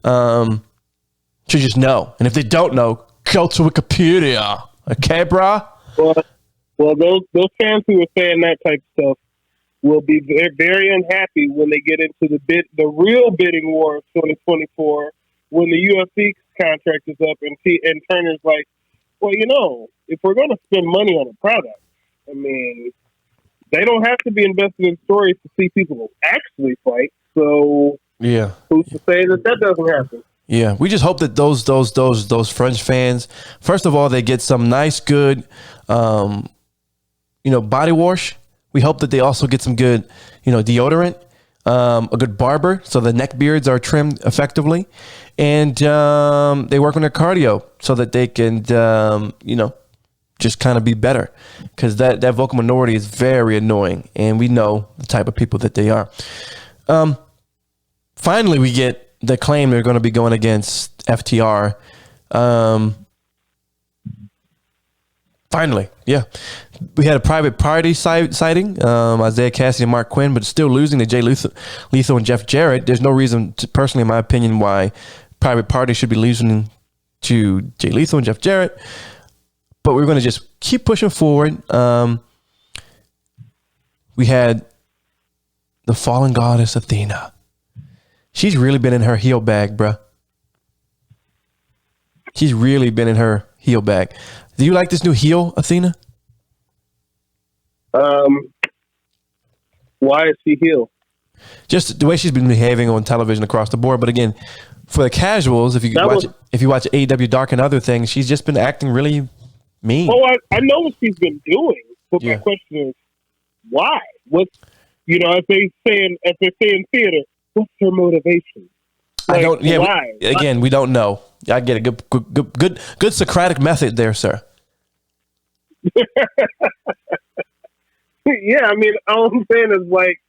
should just know. And if they don't know, go to Wikipedia. Okay, brah?
Well, those fans who are saying that type of stuff will be very, very unhappy when they get into the real bidding war of 2024 when the UFC contract is up and Turner's like, well, if we're going to spend money on a product, I mean, they don't have to be invested in stories to see people actually fight. So,
yeah,
who's to say that doesn't happen?
Yeah, we just hope that those French fans, first of all, they get some nice, good, body wash. We hope that they also get some good, deodorant, a good barber, so the neck beards are trimmed effectively, and they work on their cardio so that they can, just kind of be better, because that vocal minority is very annoying, and we know the type of people that they are. Finally, we get the claim they're going to be going against FTR. Finally, yeah. We had a private party sighting, Isaiah Cassidy and Mark Quinn, but still losing to Jay Lethal and Jeff Jarrett. There's no reason, personally, in my opinion, why private party should be losing to Jay Lethal and Jeff Jarrett. But we're going to just keep pushing forward. We had the fallen goddess Athena. She's really been in her heel bag, bruh. She's really been in her heel bag. Do you like this new heel, Athena?
Why is she heel?
Just the way she's been behaving on television across the board. But again, for the casuals, if you watch AEW Dark and other things, she's just been acting really mean.
Oh, I know what she's been doing, but my question is, why? What's, as they say in theater, what's her motivation?
I don't. Yeah.
Why?
Again, we don't know. I get a good Socratic method there, sir.
Yeah, I mean, all I'm saying is like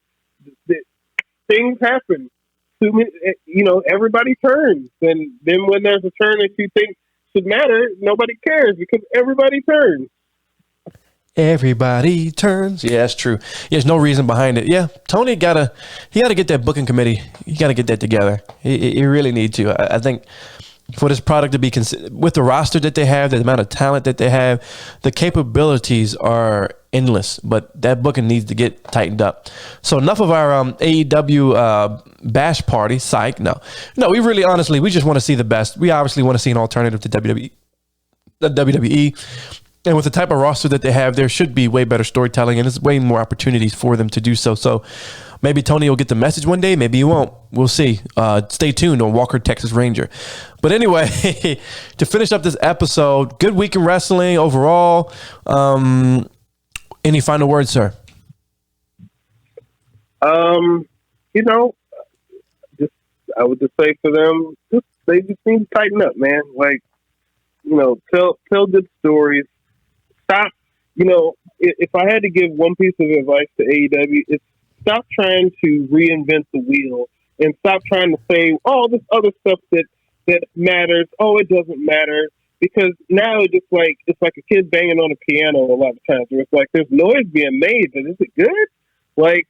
things happen. Everybody turns, and then when there's a turn that you think should matter, nobody cares because everybody turns.
Everybody turns. Yeah, that's true. There's no reason behind it. Yeah, Tony gotta get that booking committee. He gotta get that together. He really need to. I think for this product to be with the roster that they have, the amount of talent that they have, the capabilities are endless. But that booking needs to get tightened up. So enough of our AEW bash party. Psych. No. We really, honestly, we just want to see the best. We obviously want to see an alternative to WWE. And with the type of roster that they have, there should be way better storytelling, and there's way more opportunities for them to do so. So maybe Tony will get the message one day. Maybe he won't. We'll see. Stay tuned on Walker, Texas Ranger. But anyway, to finish up this episode, good week in wrestling overall. Any final words, sir?
I would just say for them, they just need to tighten up, man. Like, tell good stories. Stop, if I had to give one piece of advice to AEW, it's stop trying to reinvent the wheel and stop trying to say, oh, this other stuff that matters. Oh, it doesn't matter. Because now it's like a kid banging on a piano a lot of times where it's like there's noise being made, but is it good? Like,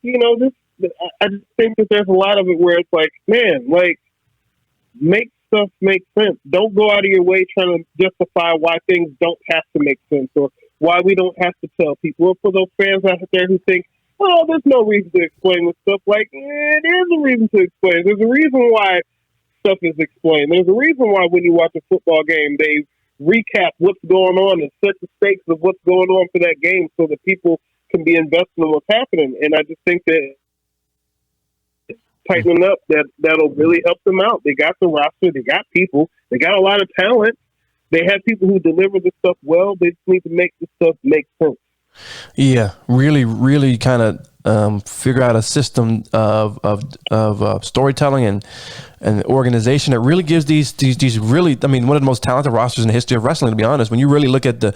I just think that there's a lot of it where it's like, man, like, make stuff make sense. Don't go out of your way trying to justify why things don't have to make sense or why we don't have to tell people. Or for those fans out there who think, oh, there's no reason to explain this stuff. Like, it is a reason to explain. There's a reason why stuff is explained. There's a reason why when you watch a football game, they recap what's going on and set the stakes of what's going on for that game so that people can be invested in what's happening. And I just think that tightening up, that'll really help them out. They got the roster, they got people, they got a lot of talent. They have people who deliver this stuff well. They just need to make this stuff make sense.
Yeah, really, really kind of figure out a system of storytelling and organization that really gives these really, I mean, one of the most talented rosters in the history of wrestling, to be honest. When you really look at the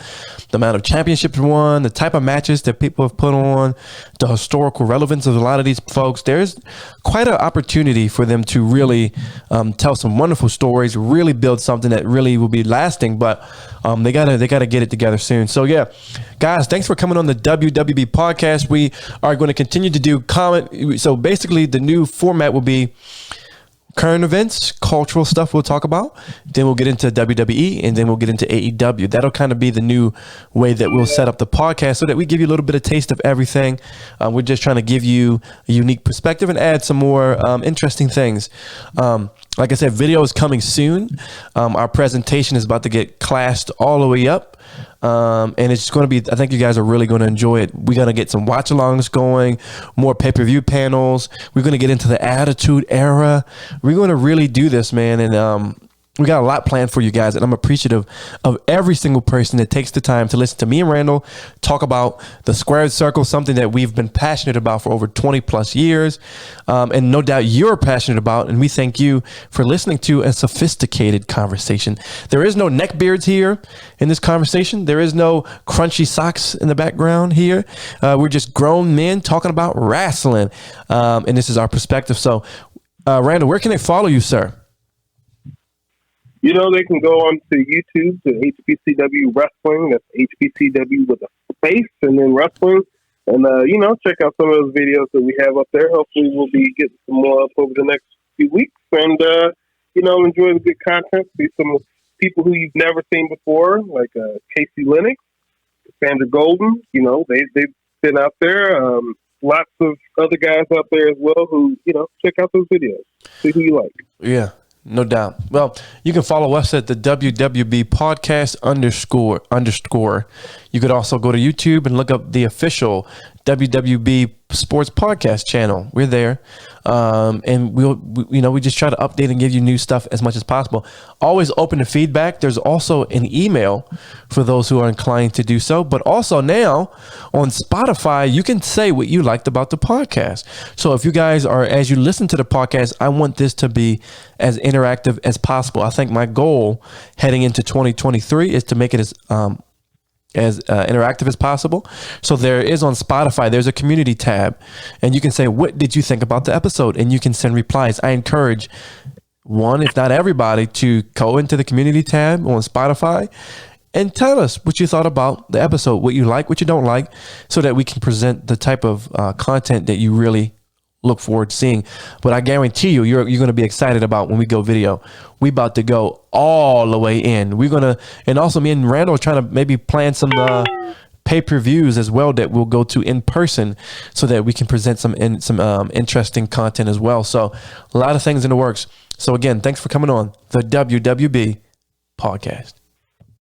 amount of championships won, the type of matches that people have put on, the historical relevance of a lot of these folks, there's quite an opportunity for them to really tell some wonderful stories, really build something that really will be lasting. But they gotta get it together soon. So yeah, guys, thanks for coming on the WWB podcast. We are going to continue to do comment. So basically, the new format will be current events, cultural stuff we'll talk about. Then we'll get into WWE, and then we'll get into AEW. That'll kind of be the new way that we'll set up the podcast so that we give you a little bit of taste of everything. We're just trying to give you a unique perspective and add some more interesting things. Like I said, video is coming soon. Our presentation is about to get clashed all the way up. And it's going to be, I think you guys are really going to enjoy it. We're going to get some watch alongs going, more pay-per-view panels. We're going to get into the Attitude Era. We're going to really do this, man. And, we got a lot planned for you guys, and I'm appreciative of every single person that takes the time to listen to me and Randall talk about the squared circle, something that we've been passionate about for over 20 plus years. And no doubt you're passionate about, and we thank you for listening to a sophisticated conversation. There is no neckbeards here in this conversation. There is no crunchy socks in the background here. We're just grown men talking about wrestling. And this is our perspective. So, Randall, where can they follow you, sir?
You know, they can go on to YouTube to HBCW Wrestling. That's HBCW with a space and then wrestling. And, you know, check out some of those videos that we have up there. Hopefully we'll be getting some more up over the next few weeks. And, you know, enjoy the good content. See some people who you've never seen before, like Casey Lennox, Sandra Golden. You know, they've been out there. Lots of other guys out there as well who, you know, check out those videos. See who you like.
Yeah. No doubt. Well, you can follow us at the WWB podcast __. You could also go to YouTube and look up the official WWB Sports Podcast channel. We're there. And we just try to update and give you new stuff as much as possible. Always open to feedback. There's also an email for those who are inclined to do so. But also now on Spotify, you can say what you liked about the podcast. So if you guys are, as you listen to the podcast, I want this to be as interactive as possible. I think my goal heading into 2023 is to make it as interactive as possible. So there is on Spotify, there's a community tab, and you can say, what did you think about the episode? And you can send replies. I encourage one, if not everybody, to go into the community tab on Spotify and tell us what you thought about the episode, what you like, what you don't like, so that we can present the type of content that you really look forward to seeing. But I guarantee you're going to be excited about when we go video. We about to go all the way in. We're going to, and also me and Randall are trying to maybe plan some pay-per-views as well that we'll go to in person so that we can present some interesting content as well. So a lot of things in the works. So again, thanks for coming on the WWB podcast.